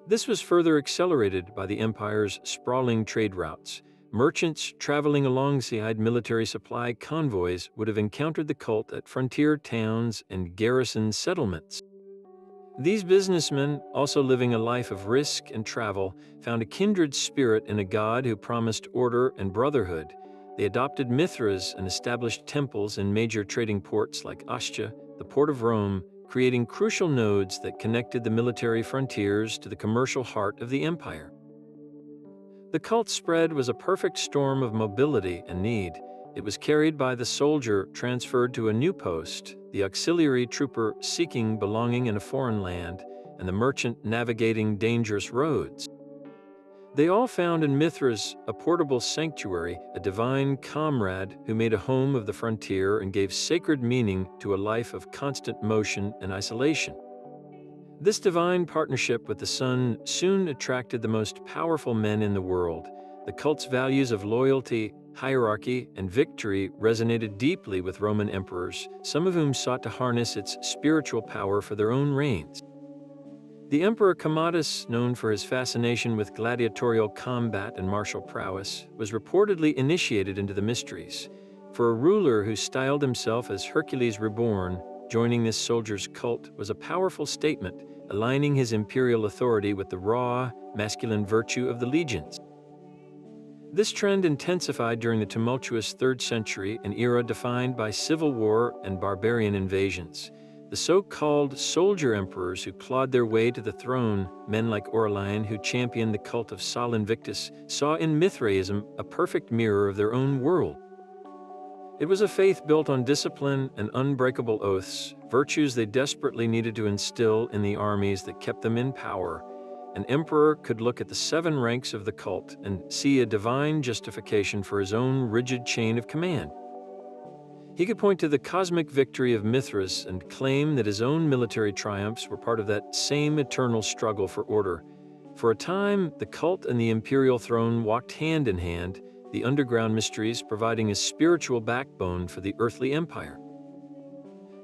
This was further accelerated by the empire's sprawling trade routes. Merchants traveling alongside military supply convoys would have encountered the cult at frontier towns and garrison settlements. These businessmen, also living a life of risk and travel, found a kindred spirit in a god who promised order and brotherhood. They adopted Mithras and established temples in major trading ports like Ostia, the port of Rome, creating crucial nodes that connected the military frontiers to the commercial heart of the empire. The cult spread was a perfect storm of mobility and need. It was carried by the soldier transferred to a new post, the auxiliary trooper seeking belonging in a foreign land, and the merchant navigating dangerous roads. They all found in Mithras a portable sanctuary, a divine comrade who made a home of the frontier and gave sacred meaning to a life of constant motion and isolation. This divine partnership with the sun soon attracted the most powerful men in the world. The cult's values of loyalty, hierarchy, and victory resonated deeply with Roman emperors, some of whom sought to harness its spiritual power for their own reigns. The Emperor Commodus, known for his fascination with gladiatorial combat and martial prowess, was reportedly initiated into the mysteries. For a ruler who styled himself as Hercules Reborn, joining this soldier's cult was a powerful statement, aligning his imperial authority with the raw, masculine virtue of the legions. This trend intensified during the tumultuous 3rd century, an era defined by civil war and barbarian invasions. The so-called soldier emperors who clawed their way to the throne, men like Aurelian who championed the cult of Sol Invictus, saw in Mithraism a perfect mirror of their own world. It was a faith built on discipline and unbreakable oaths, virtues they desperately needed to instill in the armies that kept them in power. An emperor could look at the 7 ranks of the cult and see a divine justification for his own rigid chain of command. He could point to the cosmic victory of Mithras and claim that his own military triumphs were part of that same eternal struggle for order. For a time, the cult and the imperial throne walked hand in hand, the underground mysteries providing a spiritual backbone for the earthly empire.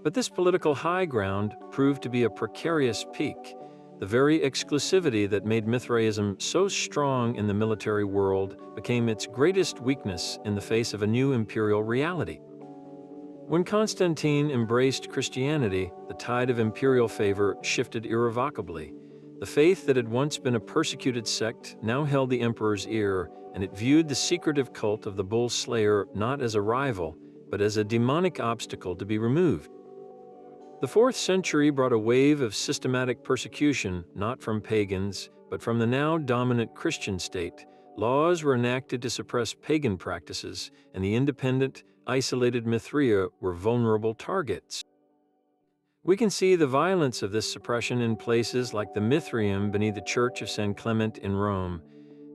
But this political high ground proved to be a precarious peak. The very exclusivity that made Mithraism so strong in the military world became its greatest weakness in the face of a new imperial reality. When Constantine embraced Christianity, the tide of imperial favor shifted irrevocably. The faith that had once been a persecuted sect now held the emperor's ear, and it viewed the secretive cult of the bull slayer not as a rival, but as a demonic obstacle to be removed. The 4th century brought a wave of systematic persecution, not from pagans, but from the now dominant Christian state. Laws were enacted to suppress pagan practices, and the independent, isolated Mithraea were vulnerable targets. We can see the violence of this suppression in places like the Mithraeum beneath the Church of San Clement in Rome.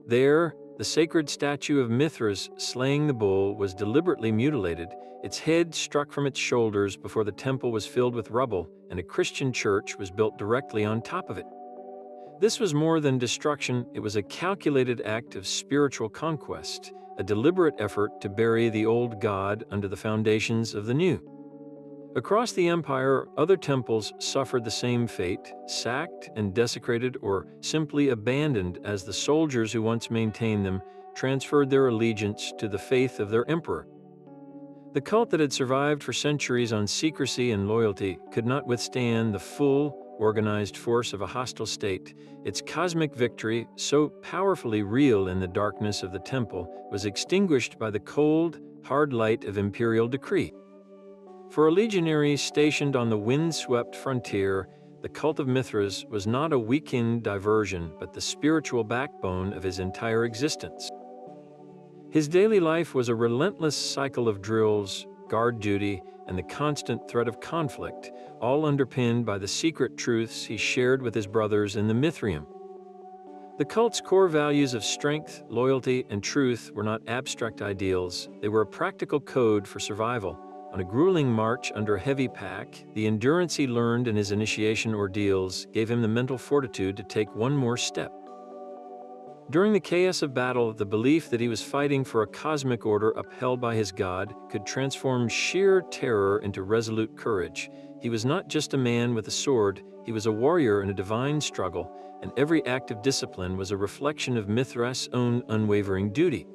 There, the sacred statue of Mithras slaying the bull was deliberately mutilated, its head struck from its shoulders before the temple was filled with rubble, and a Christian church was built directly on top of it. This was more than destruction, it was a calculated act of spiritual conquest, a deliberate effort to bury the old god under the foundations of the new. Across the empire, other temples suffered the same fate, sacked and desecrated or simply abandoned as the soldiers who once maintained them transferred their allegiance to the faith of their emperor. The cult that had survived for centuries on secrecy and loyalty could not withstand the full, organized force of a hostile state. Its cosmic victory, so powerfully real in the darkness of the temple, was extinguished by the cold, hard light of imperial decree. For a legionary stationed on the wind-swept frontier, the cult of Mithras was not a weekend diversion, but the spiritual backbone of his entire existence. His daily life was a relentless cycle of drills, guard duty, and the constant threat of conflict, all underpinned by the secret truths he shared with his brothers in the Mithraeum. The cult's core values of strength, loyalty, and truth were not abstract ideals, they were a practical code for survival. On a grueling march under a heavy pack, the endurance he learned in his initiation ordeals gave him the mental fortitude to take one more step. During the chaos of battle, the belief that he was fighting for a cosmic order upheld by his god could transform sheer terror into resolute courage. He was not just a man with a sword, he was a warrior in a divine struggle, and every act of discipline was a reflection of Mithras' own unwavering duty.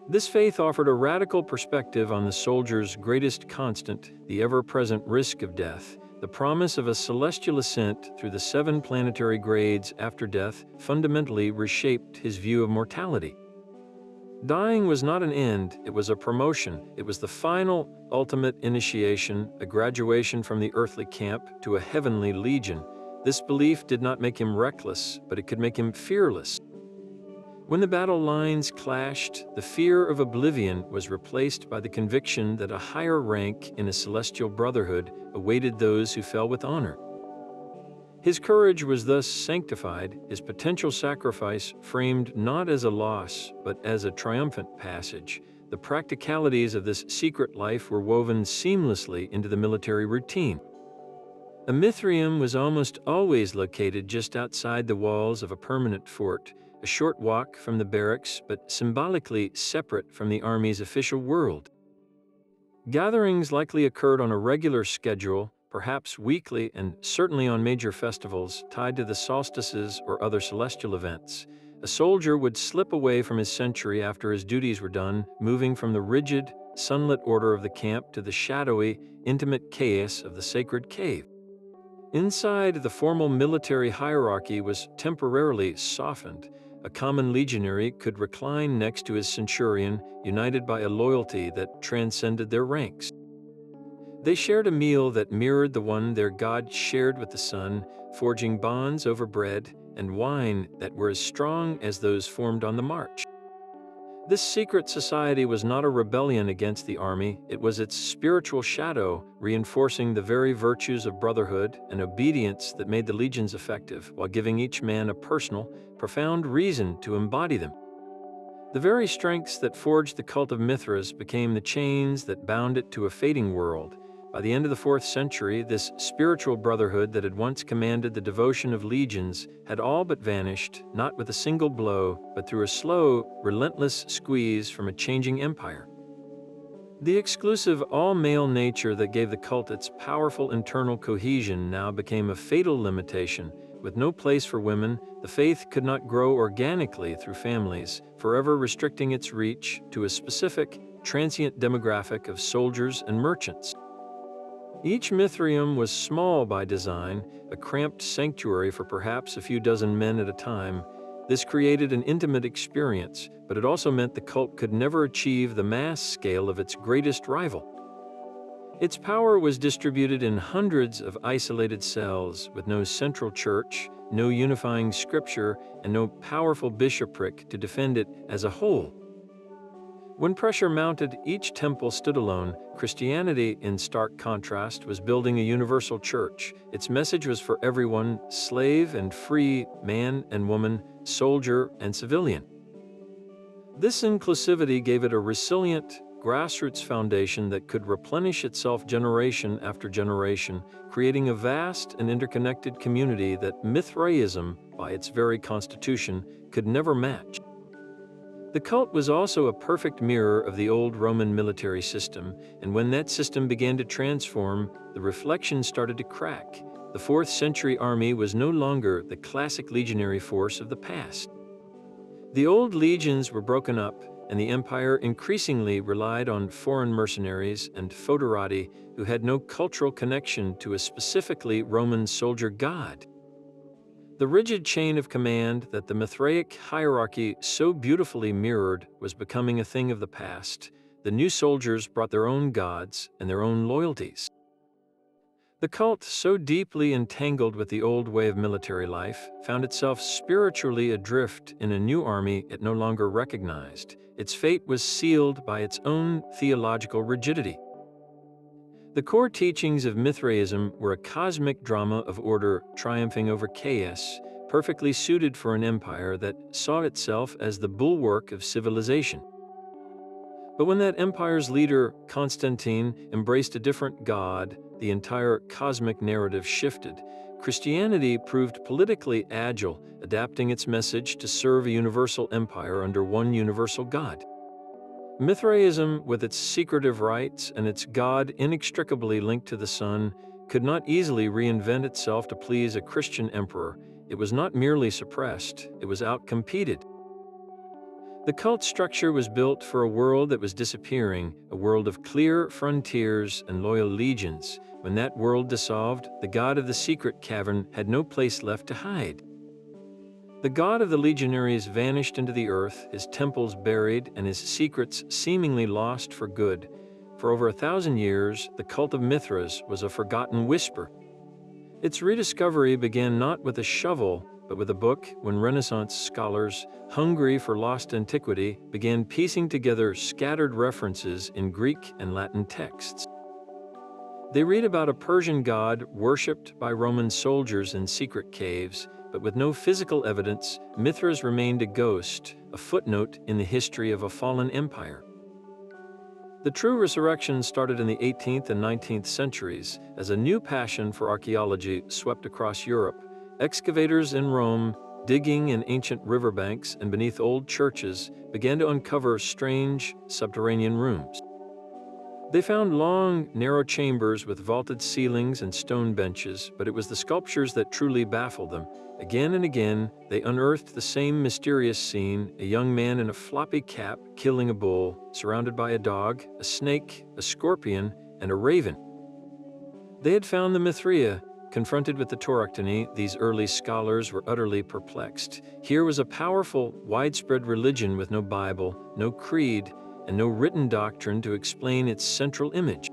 This faith offered a radical perspective on the soldier's greatest constant, the ever-present risk of death. The promise of a celestial ascent through the 7 planetary grades after death fundamentally reshaped his view of mortality. Dying was not an end, it was a promotion. It was the final, ultimate initiation, a graduation from the earthly camp to a heavenly legion. This belief did not make him reckless, but it could make him fearless. When the battle lines clashed, the fear of oblivion was replaced by the conviction that a higher rank in a celestial brotherhood awaited those who fell with honor. His courage was thus sanctified, his potential sacrifice framed not as a loss, but as a triumphant passage. The practicalities of this secret life were woven seamlessly into the military routine. A Mithraeum was almost always located just outside the walls of a permanent fort, a short walk from the barracks, but symbolically separate from the army's official world. Gatherings likely occurred on a regular schedule, perhaps weekly and certainly on major festivals tied to the solstices or other celestial events. A soldier would slip away from his sentry after his duties were done, moving from the rigid, sunlit order of the camp to the shadowy, intimate chaos of the sacred cave. Inside, the formal military hierarchy was temporarily softened. A common legionary could recline next to his centurion, united by a loyalty that transcended their ranks. They shared a meal that mirrored the one their god shared with the sun, forging bonds over bread and wine that were as strong as those formed on the march. This secret society was not a rebellion against the army, it was its spiritual shadow, reinforcing the very virtues of brotherhood and obedience that made the legions effective, while giving each man a personal, profound reason to embody them. The very strengths that forged the cult of Mithras became the chains that bound it to a fading world. By the end of the 4th century, this spiritual brotherhood that had once commanded the devotion of legions had all but vanished, not with a single blow, but through a slow, relentless squeeze from a changing empire. The exclusive all-male nature that gave the cult its powerful internal cohesion now became a fatal limitation. With no place for women, the faith could not grow organically through families, forever restricting its reach to a specific, transient demographic of soldiers and merchants. Each Mithraeum was small by design, a cramped sanctuary for perhaps a few dozen men at a time. This created an intimate experience, but it also meant the cult could never achieve the mass scale of its greatest rival. Its power was distributed in hundreds of isolated cells, with no central church, no unifying scripture, and no powerful bishopric to defend it as a whole. When pressure mounted, each temple stood alone. Christianity, in stark contrast, was building a universal church. Its message was for everyone, slave and free, man and woman, soldier and civilian. This inclusivity gave it a resilient, grassroots foundation that could replenish itself generation after generation, creating a vast and interconnected community that Mithraism, by its very constitution, could never match. The cult was also a perfect mirror of the old Roman military system, and when that system began to transform, the reflections started to crack. The 4th century army was no longer the classic legionary force of the past. The old legions were broken up, and the empire increasingly relied on foreign mercenaries and foederati who had no cultural connection to a specifically Roman soldier god. The rigid chain of command that the Mithraic hierarchy so beautifully mirrored was becoming a thing of the past. The new soldiers brought their own gods and their own loyalties. The cult, so deeply entangled with the old way of military life, found itself spiritually adrift in a new army it no longer recognized. Its fate was sealed by its own theological rigidity. The core teachings of Mithraism were a cosmic drama of order triumphing over chaos, perfectly suited for an empire that saw itself as the bulwark of civilization. But when that empire's leader, Constantine, embraced a different god, the entire cosmic narrative shifted. Christianity proved politically agile, adapting its message to serve a universal empire under one universal god. Mithraism, with its secretive rites and its god inextricably linked to the sun, could not easily reinvent itself to please a Christian emperor. It was not merely suppressed, it was outcompeted. The cult structure was built for a world that was disappearing, a world of clear frontiers and loyal legions. When that world dissolved, the god of the secret cavern had no place left to hide. The god of the legionaries vanished into the earth, his temples buried, and his secrets seemingly lost for good. For over 1,000 years, the cult of Mithras was a forgotten whisper. Its rediscovery began not with a shovel, but with a book, when Renaissance scholars, hungry for lost antiquity, began piecing together scattered references in Greek and Latin texts. They read about a Persian god worshipped by Roman soldiers in secret caves, but with no physical evidence, Mithras remained a ghost, a footnote in the history of a fallen empire. The true resurrection started in the 18th and 19th centuries as a new passion for archaeology swept across Europe. Excavators in Rome, digging in ancient riverbanks and beneath old churches, began to uncover strange subterranean rooms. They found long, narrow chambers with vaulted ceilings and stone benches, but it was the sculptures that truly baffled them. Again and again, they unearthed the same mysterious scene: a young man in a floppy cap killing a bull, surrounded by a dog, a snake, a scorpion, and a raven. They had found the Mithraea. Confronted with the tauroctony, these early scholars were utterly perplexed. Here was a powerful, widespread religion with no Bible, no creed, and no written doctrine to explain its central image.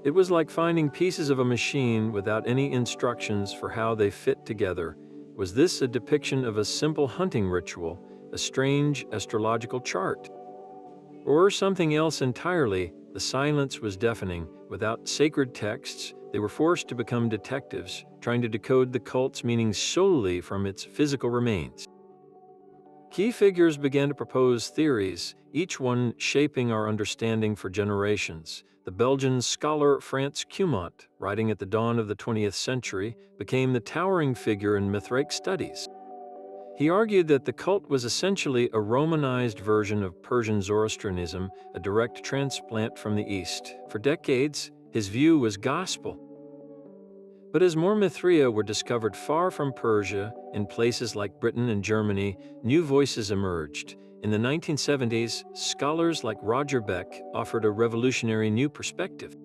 It was like finding pieces of a machine without any instructions for how they fit together. Was this a depiction of a simple hunting ritual, a strange astrological chart? Or something else entirely? The silence was deafening. Without sacred texts, they were forced to become detectives, trying to decode the cult's meaning solely from its physical remains. Key figures began to propose theories, each one shaping our understanding for generations. The Belgian scholar Frans Cumont, writing at the dawn of the 20th century, became the towering figure in Mithraic studies. He argued that the cult was essentially a Romanized version of Persian Zoroastrianism, a direct transplant from the East. For decades, his view was gospel. But as more Mithraea were discovered far from Persia, in places like Britain and Germany, new voices emerged. In the 1970s, scholars like Roger Beck offered a revolutionary new perspective.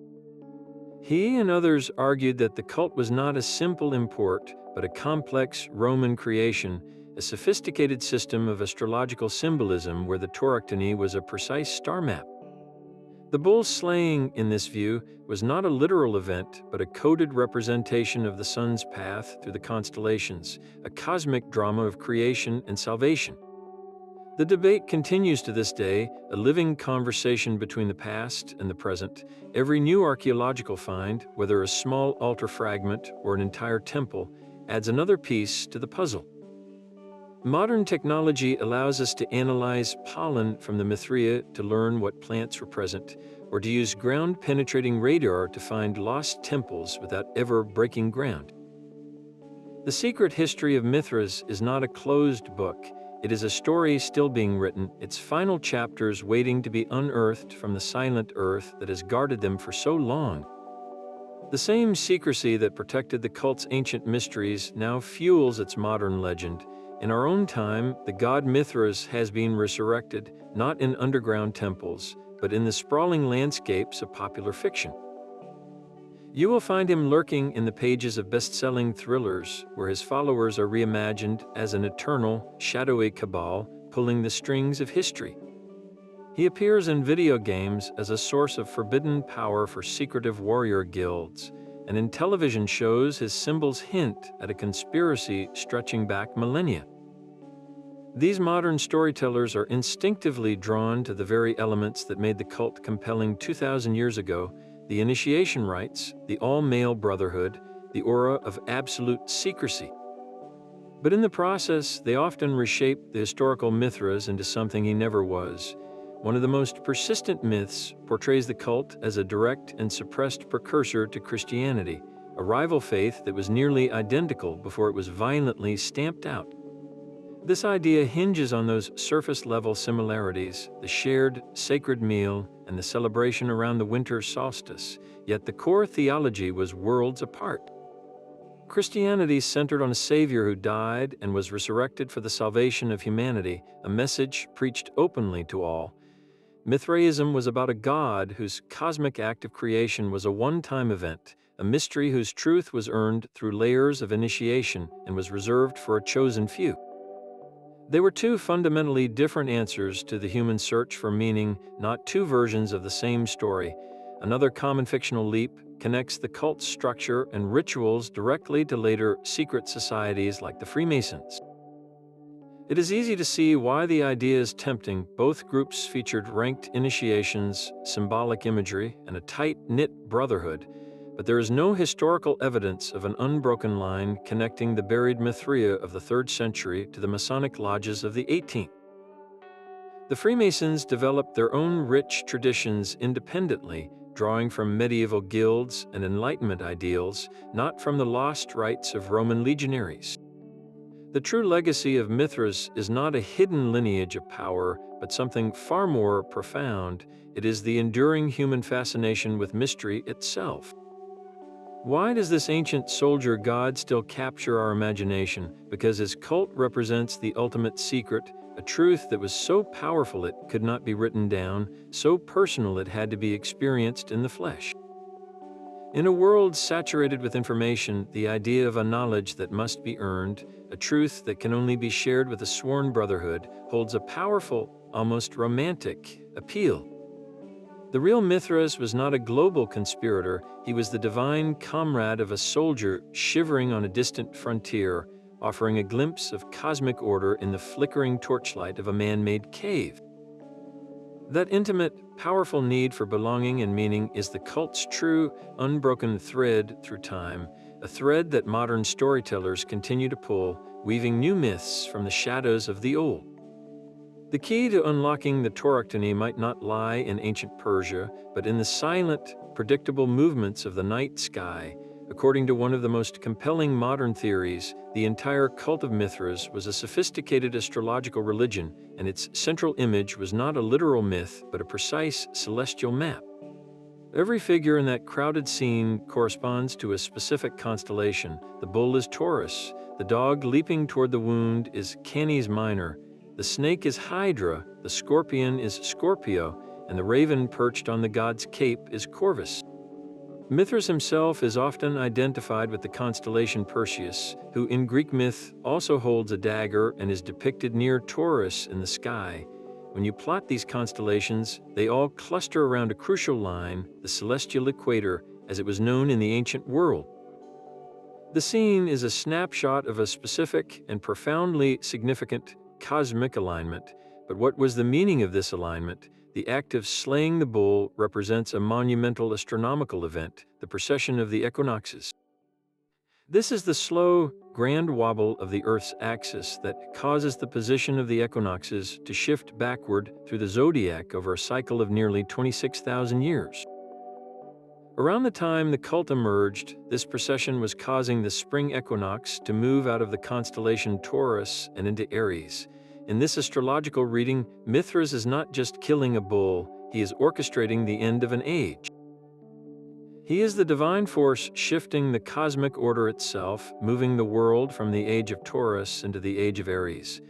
He and others argued that the cult was not a simple import, but a complex Roman creation, a sophisticated system of astrological symbolism where the tauroctony was a precise star map. The bull slaying, in this view, was not a literal event, but a coded representation of the sun's path through the constellations, a cosmic drama of creation and salvation. The debate continues to this day, a living conversation between the past and the present. Every new archaeological find, whether a small altar fragment or an entire temple, adds another piece to the puzzle. Modern technology allows us to analyze pollen from the Mithraea to learn what plants were present, or to use ground-penetrating radar to find lost temples without ever breaking ground. The secret history of Mithras is not a closed book. It is a story still being written, its final chapters waiting to be unearthed from the silent earth that has guarded them for so long. The same secrecy that protected the cult's ancient mysteries now fuels its modern legend. In our own time, the god Mithras has been resurrected, not in underground temples, but in the sprawling landscapes of popular fiction. You will find him lurking in the pages of best-selling thrillers, where his followers are reimagined as an eternal, shadowy cabal pulling the strings of history. He appears in video games as a source of forbidden power for secretive warrior guilds, and in television shows his symbols hint at a conspiracy stretching back millennia. These modern storytellers are instinctively drawn to the very elements that made the cult compelling 2,000 years ago: the initiation rites, the all-male brotherhood, the aura of absolute secrecy. But in the process, they often reshape the historical Mithras into something he never was. One of the most persistent myths portrays the cult as a direct and suppressed precursor to Christianity, a rival faith that was nearly identical before it was violently stamped out. This idea hinges on those surface-level similarities, the shared sacred meal and the celebration around the winter solstice, yet the core theology was worlds apart. Christianity centered on a Savior who died and was resurrected for the salvation of humanity, a message preached openly to all. Mithraism was about a God whose cosmic act of creation was a one-time event, a mystery whose truth was earned through layers of initiation and was reserved for a chosen few. They were two fundamentally different answers to the human search for meaning, not two versions of the same story. Another common fictional leap connects the cult's structure and rituals directly to later secret societies like the Freemasons. It is easy to see why the idea is tempting. Both groups featured ranked initiations, symbolic imagery, and a tight-knit brotherhood. but there is no historical evidence of an unbroken line connecting the buried Mithraea of the 3rd century to the Masonic lodges of the 18th. The Freemasons developed their own rich traditions independently, drawing from medieval guilds and Enlightenment ideals, not from the lost rites of Roman legionaries. The true legacy of Mithras is not a hidden lineage of power, but something far more profound. It is the enduring human fascination with mystery itself. Why does this ancient soldier god still capture our imagination? Because his cult represents the ultimate secret, a truth that was so powerful it could not be written down, so personal it had to be experienced in the flesh. In a world saturated with information, the idea of a knowledge that must be earned, a truth that can only be shared with a sworn brotherhood, holds a powerful, almost romantic appeal. The real Mithras was not a global conspirator, he was the divine comrade of a soldier shivering on a distant frontier, offering a glimpse of cosmic order in the flickering torchlight of a man-made cave. That intimate, powerful need for belonging and meaning is the cult's true, unbroken thread through time, a thread that modern storytellers continue to pull, weaving new myths from the shadows of the old. The key to unlocking the tauroctony might not lie in ancient Persia, but in the silent, predictable movements of the night sky. According to one of the most compelling modern theories, the entire Cult of Mithras was a sophisticated astrological religion, and its central image was not a literal myth, but a precise celestial map. Every figure in that crowded scene corresponds to a specific constellation. The bull is Taurus, the dog leaping toward the wound is Canis Minor, the snake is Hydra, the scorpion is Scorpio, and the raven perched on the god's cape is Corvus. Mithras himself is often identified with the constellation Perseus, who in Greek myth also holds a dagger and is depicted near Taurus in the sky. When you plot these constellations, they all cluster around a crucial line, the celestial equator, as it was known in the ancient world. The scene is a snapshot of a specific and profoundly significant cosmic alignment, but what was the meaning of this alignment? The act of slaying the bull represents a monumental astronomical event, the precession of the equinoxes. This is the slow, grand wobble of the Earth's axis that causes the position of the equinoxes to shift backward through the zodiac over a cycle of nearly 26,000 years. Around the time the cult emerged, this precession was causing the spring equinox to move out of the constellation Taurus and into Aries. In this astrological reading, Mithras is not just killing a bull, he is orchestrating the end of an age. He is the divine force shifting the cosmic order itself, moving the world from the age of Taurus into the age of Aries.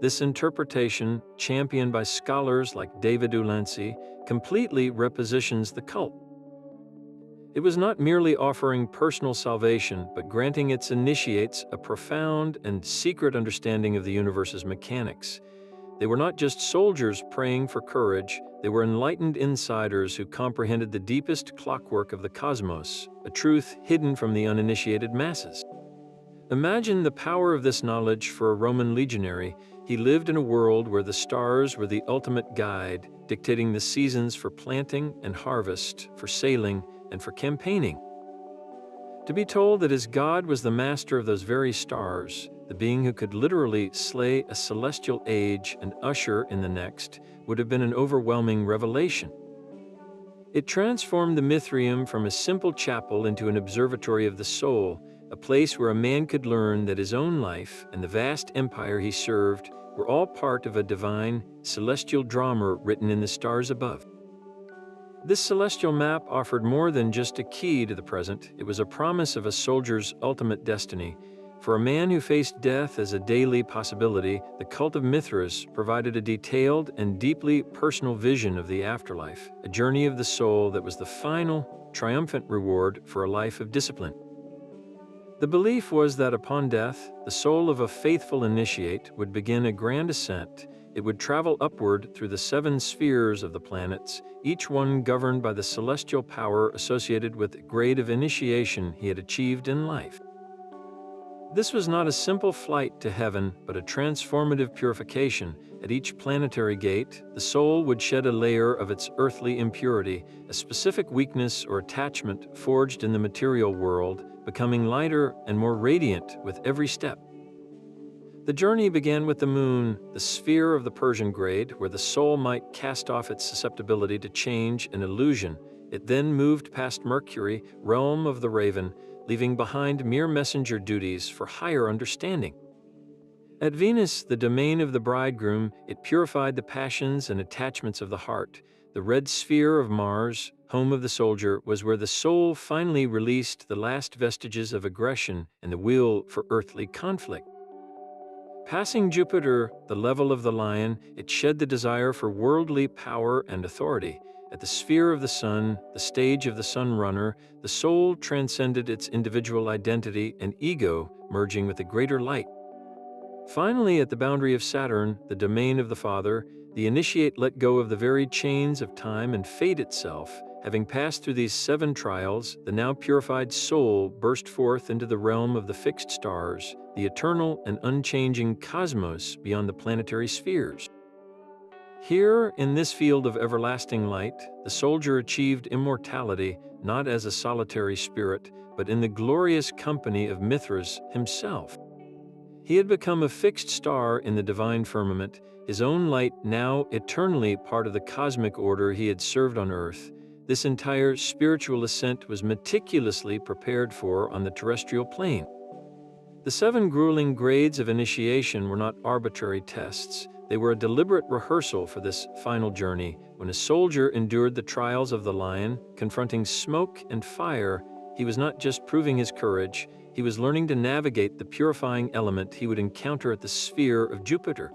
This interpretation, championed by scholars like David Ulansey, completely repositions the cult. It was not merely offering personal salvation, but granting its initiates a profound and secret understanding of the universe's mechanics. They were not just soldiers praying for courage, they were enlightened insiders who comprehended the deepest clockwork of the cosmos, a truth hidden from the uninitiated masses. Imagine the power of this knowledge for a Roman legionary. He lived in a world where the stars were the ultimate guide, dictating the seasons for planting and harvest, for sailing, and for campaigning. To be told that his God was the master of those very stars, the being who could literally slay a celestial age and usher in the next, would have been an overwhelming revelation. It transformed the Mithraeum from a simple chapel into an observatory of the soul, a place where a man could learn that his own life and the vast empire he served were all part of a divine, celestial drama written in the stars above. This celestial map offered more than just a key to the present, it was a promise of a soldier's ultimate destiny. For a man who faced death as a daily possibility, the Cult of Mithras provided a detailed and deeply personal vision of the afterlife, a journey of the soul that was the final, triumphant reward for a life of discipline. The belief was that upon death, the soul of a faithful initiate would begin a grand ascent. It would travel upward through the 7 spheres of the planets, each one governed by the celestial power associated with the grade of initiation he had achieved in life. This was not a simple flight to heaven, but a transformative purification. At each planetary gate, the soul would shed a layer of its earthly impurity, a specific weakness or attachment forged in the material world, becoming lighter and more radiant with every step. The journey began with the moon, the sphere of the Persian grade, where the soul might cast off its susceptibility to change and illusion. It then moved past Mercury, realm of the raven, leaving behind mere messenger duties for higher understanding. At Venus, the domain of the bridegroom, it purified the passions and attachments of the heart. The red sphere of Mars, home of the soldier, was where the soul finally released the last vestiges of aggression and the will for earthly conflict. Passing Jupiter, the level of the lion, it shed the desire for worldly power and authority. At the sphere of the sun, the stage of the sun runner, the soul transcended its individual identity and ego, merging with a greater light. Finally, at the boundary of Saturn, the domain of the father, the initiate let go of the very chains of time and fate itself. Having passed through these 7 trials, the now purified soul burst forth into the realm of the fixed stars, the eternal and unchanging cosmos beyond the planetary spheres. Here, in this field of everlasting light, the soldier achieved immortality, not as a solitary spirit, but in the glorious company of Mithras himself. He had become a fixed star in the divine firmament, his own light now eternally part of the cosmic order he had served on earth. This entire spiritual ascent was meticulously prepared for on the terrestrial plane. The 7 grueling grades of initiation were not arbitrary tests. They were a deliberate rehearsal for this final journey. When a soldier endured the trials of the lion, confronting smoke and fire, he was not just proving his courage, he was learning to navigate the purifying element he would encounter at the sphere of Jupiter.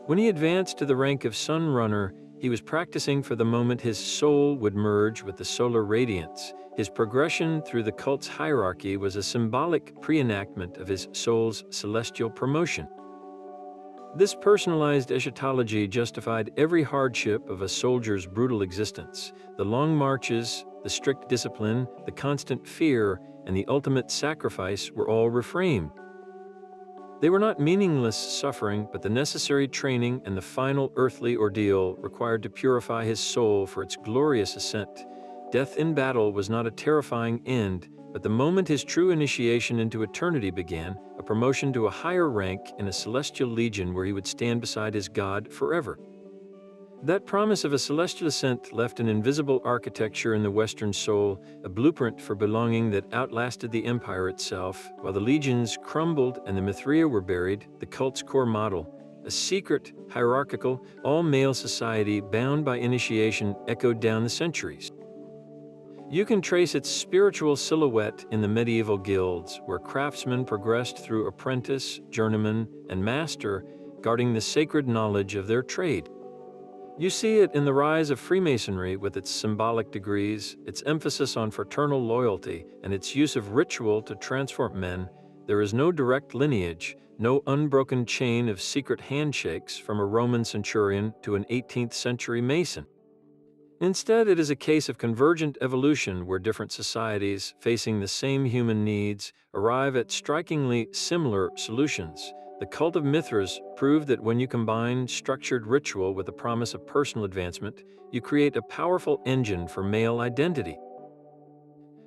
When he advanced to the rank of sun runner, he was practicing for the moment his soul would merge with the solar radiance. His progression through the cult's hierarchy was a symbolic pre-enactment of his soul's celestial promotion. This personalized eschatology justified every hardship of a soldier's brutal existence. The long marches, the strict discipline, the constant fear, and the ultimate sacrifice were all reframed. They were not meaningless suffering, but the necessary training and the final earthly ordeal required to purify his soul for its glorious ascent. Death in battle was not a terrifying end, but the moment his true initiation into eternity began, a promotion to a higher rank in a celestial legion where he would stand beside his God forever. That promise of a celestial ascent left an invisible architecture in the Western soul, a blueprint for belonging that outlasted the empire itself. While the legions crumbled and the Mithraea were buried, the cult's core model, a secret, hierarchical, all-male society bound by initiation, echoed down the centuries. You can trace its spiritual silhouette in the medieval guilds, where craftsmen progressed through apprentice, journeyman, and master, guarding the sacred knowledge of their trade. You see it in the rise of Freemasonry with its symbolic degrees, its emphasis on fraternal loyalty, and its use of ritual to transform men. There is no direct lineage, no unbroken chain of secret handshakes from a Roman centurion to an 18th century Mason. Instead, it is a case of convergent evolution where different societies, facing the same human needs, arrive at strikingly similar solutions. The Cult of Mithras proved that when you combine structured ritual with the promise of personal advancement, you create a powerful engine for male identity.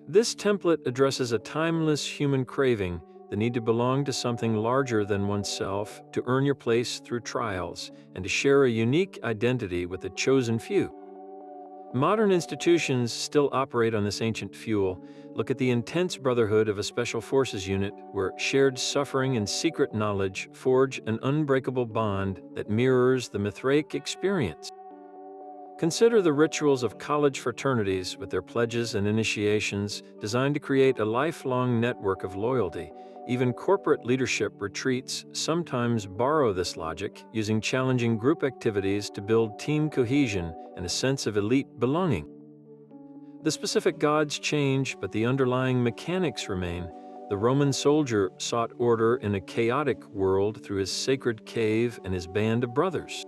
This template addresses a timeless human craving, the need to belong to something larger than oneself, to earn your place through trials, and to share a unique identity with a chosen few. Modern institutions still operate on this ancient fuel. Look at the intense brotherhood of a special forces unit, where shared suffering and secret knowledge forge an unbreakable bond that mirrors the Mithraic experience. Consider the rituals of college fraternities with their pledges and initiations, designed to create a lifelong network of loyalty. Even corporate leadership retreats sometimes borrow this logic, using challenging group activities to build team cohesion and a sense of elite belonging. The specific gods change, but the underlying mechanics remain. The Roman soldier sought order in a chaotic world through his sacred cave and his band of brothers.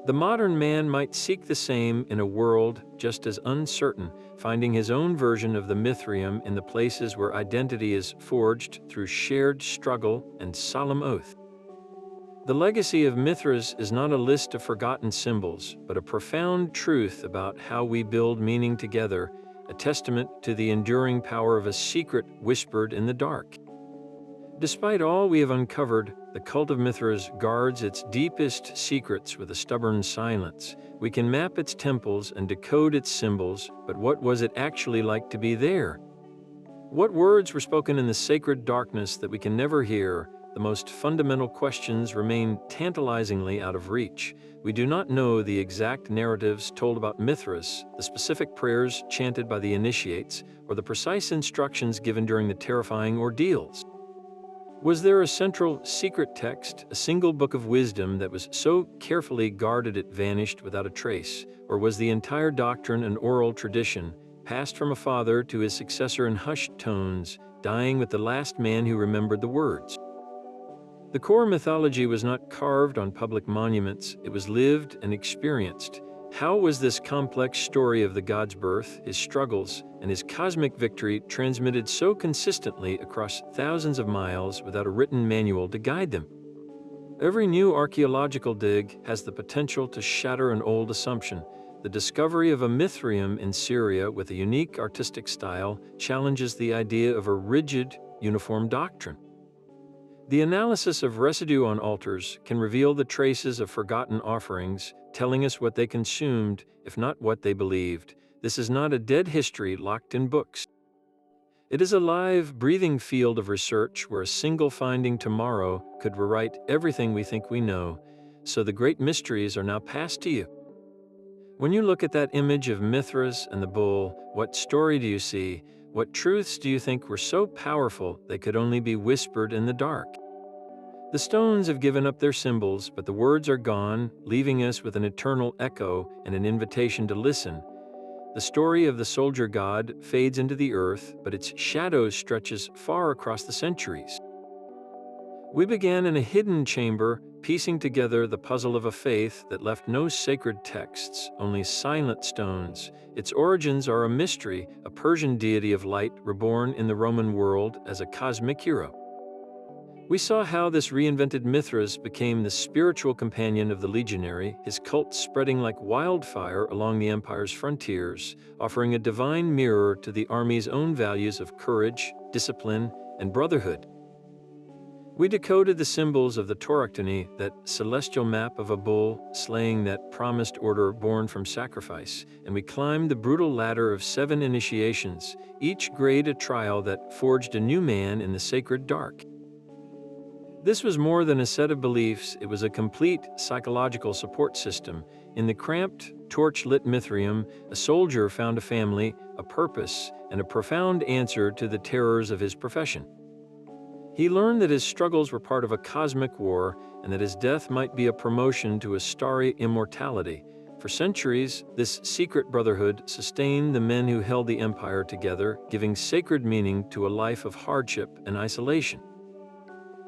The modern man might seek the same in a world just as uncertain, finding his own version of the Mithraeum in the places where identity is forged through shared struggle and solemn oath. The legacy of Mithras is not a list of forgotten symbols, but a profound truth about how we build meaning together, a testament to the enduring power of a secret whispered in the dark. Despite all we have uncovered, the cult of Mithras guards its deepest secrets with a stubborn silence. We can map its temples and decode its symbols, but what was it actually like to be there? What words were spoken in the sacred darkness that we can never hear? The most fundamental questions remain tantalizingly out of reach. We do not know the exact narratives told about Mithras, the specific prayers chanted by the initiates, or the precise instructions given during the terrifying ordeals. Was there a central secret text, a single book of wisdom that was so carefully guarded it vanished without a trace? Or was the entire doctrine an oral tradition, passed from a father to his successor in hushed tones, dying with the last man who remembered the words? The core mythology was not carved on public monuments, it was lived and experienced. How was this complex story of the god's birth, his struggles, and his cosmic victory transmitted so consistently across thousands of miles without a written manual to guide them? Every new archaeological dig has the potential to shatter an old assumption. The discovery of a Mithraeum in Syria with a unique artistic style challenges the idea of a rigid, uniform doctrine. The analysis of residue on altars can reveal the traces of forgotten offerings, telling us what they consumed, if not what they believed. This is not a dead history locked in books. It is a live, breathing field of research where a single finding tomorrow could rewrite everything we think we know. So the great mysteries are now passed to you. When you look at that image of Mithras and the bull, what story do you see? What truths do you think were so powerful they could only be whispered in the dark? The stones have given up their symbols, but the words are gone, leaving us with an eternal echo and an invitation to listen. The story of the soldier god fades into the earth, but its shadow stretches far across the centuries. We began in a hidden chamber, piecing together the puzzle of a faith that left no sacred texts, only silent stones. Its origins are a mystery, a Persian deity of light reborn in the Roman world as a cosmic hero. We saw how this reinvented Mithras became the spiritual companion of the legionary, his cult spreading like wildfire along the empire's frontiers, offering a divine mirror to the army's own values of courage, discipline, and brotherhood. We decoded the symbols of the tauroctony, that celestial map of a bull slaying that promised order born from sacrifice, and we climbed the brutal ladder of 7 initiations, each grade a trial that forged a new man in the sacred dark. This was more than a set of beliefs, it was a complete psychological support system. In the cramped, torch-lit Mithraeum, a soldier found a family, a purpose, and a profound answer to the terrors of his profession. He learned that his struggles were part of a cosmic war, and that his death might be a promotion to a starry immortality. For centuries, this secret brotherhood sustained the men who held the empire together, giving sacred meaning to a life of hardship and isolation.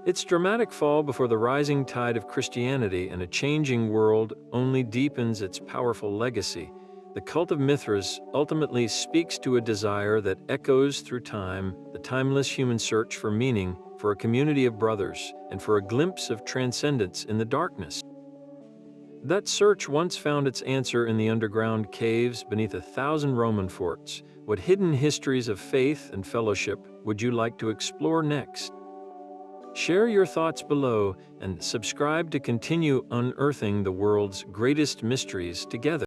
Its dramatic fall before the rising tide of Christianity and a changing world only deepens its powerful legacy. The cult of Mithras ultimately speaks to a desire that echoes through time, the timeless human search for meaning, for a community of brothers, and for a glimpse of transcendence in the darkness. That search once found its answer in the underground caves beneath 1,000 Roman forts. What hidden histories of faith and fellowship would you like to explore next? Share your thoughts below and subscribe to continue unearthing the world's greatest mysteries together.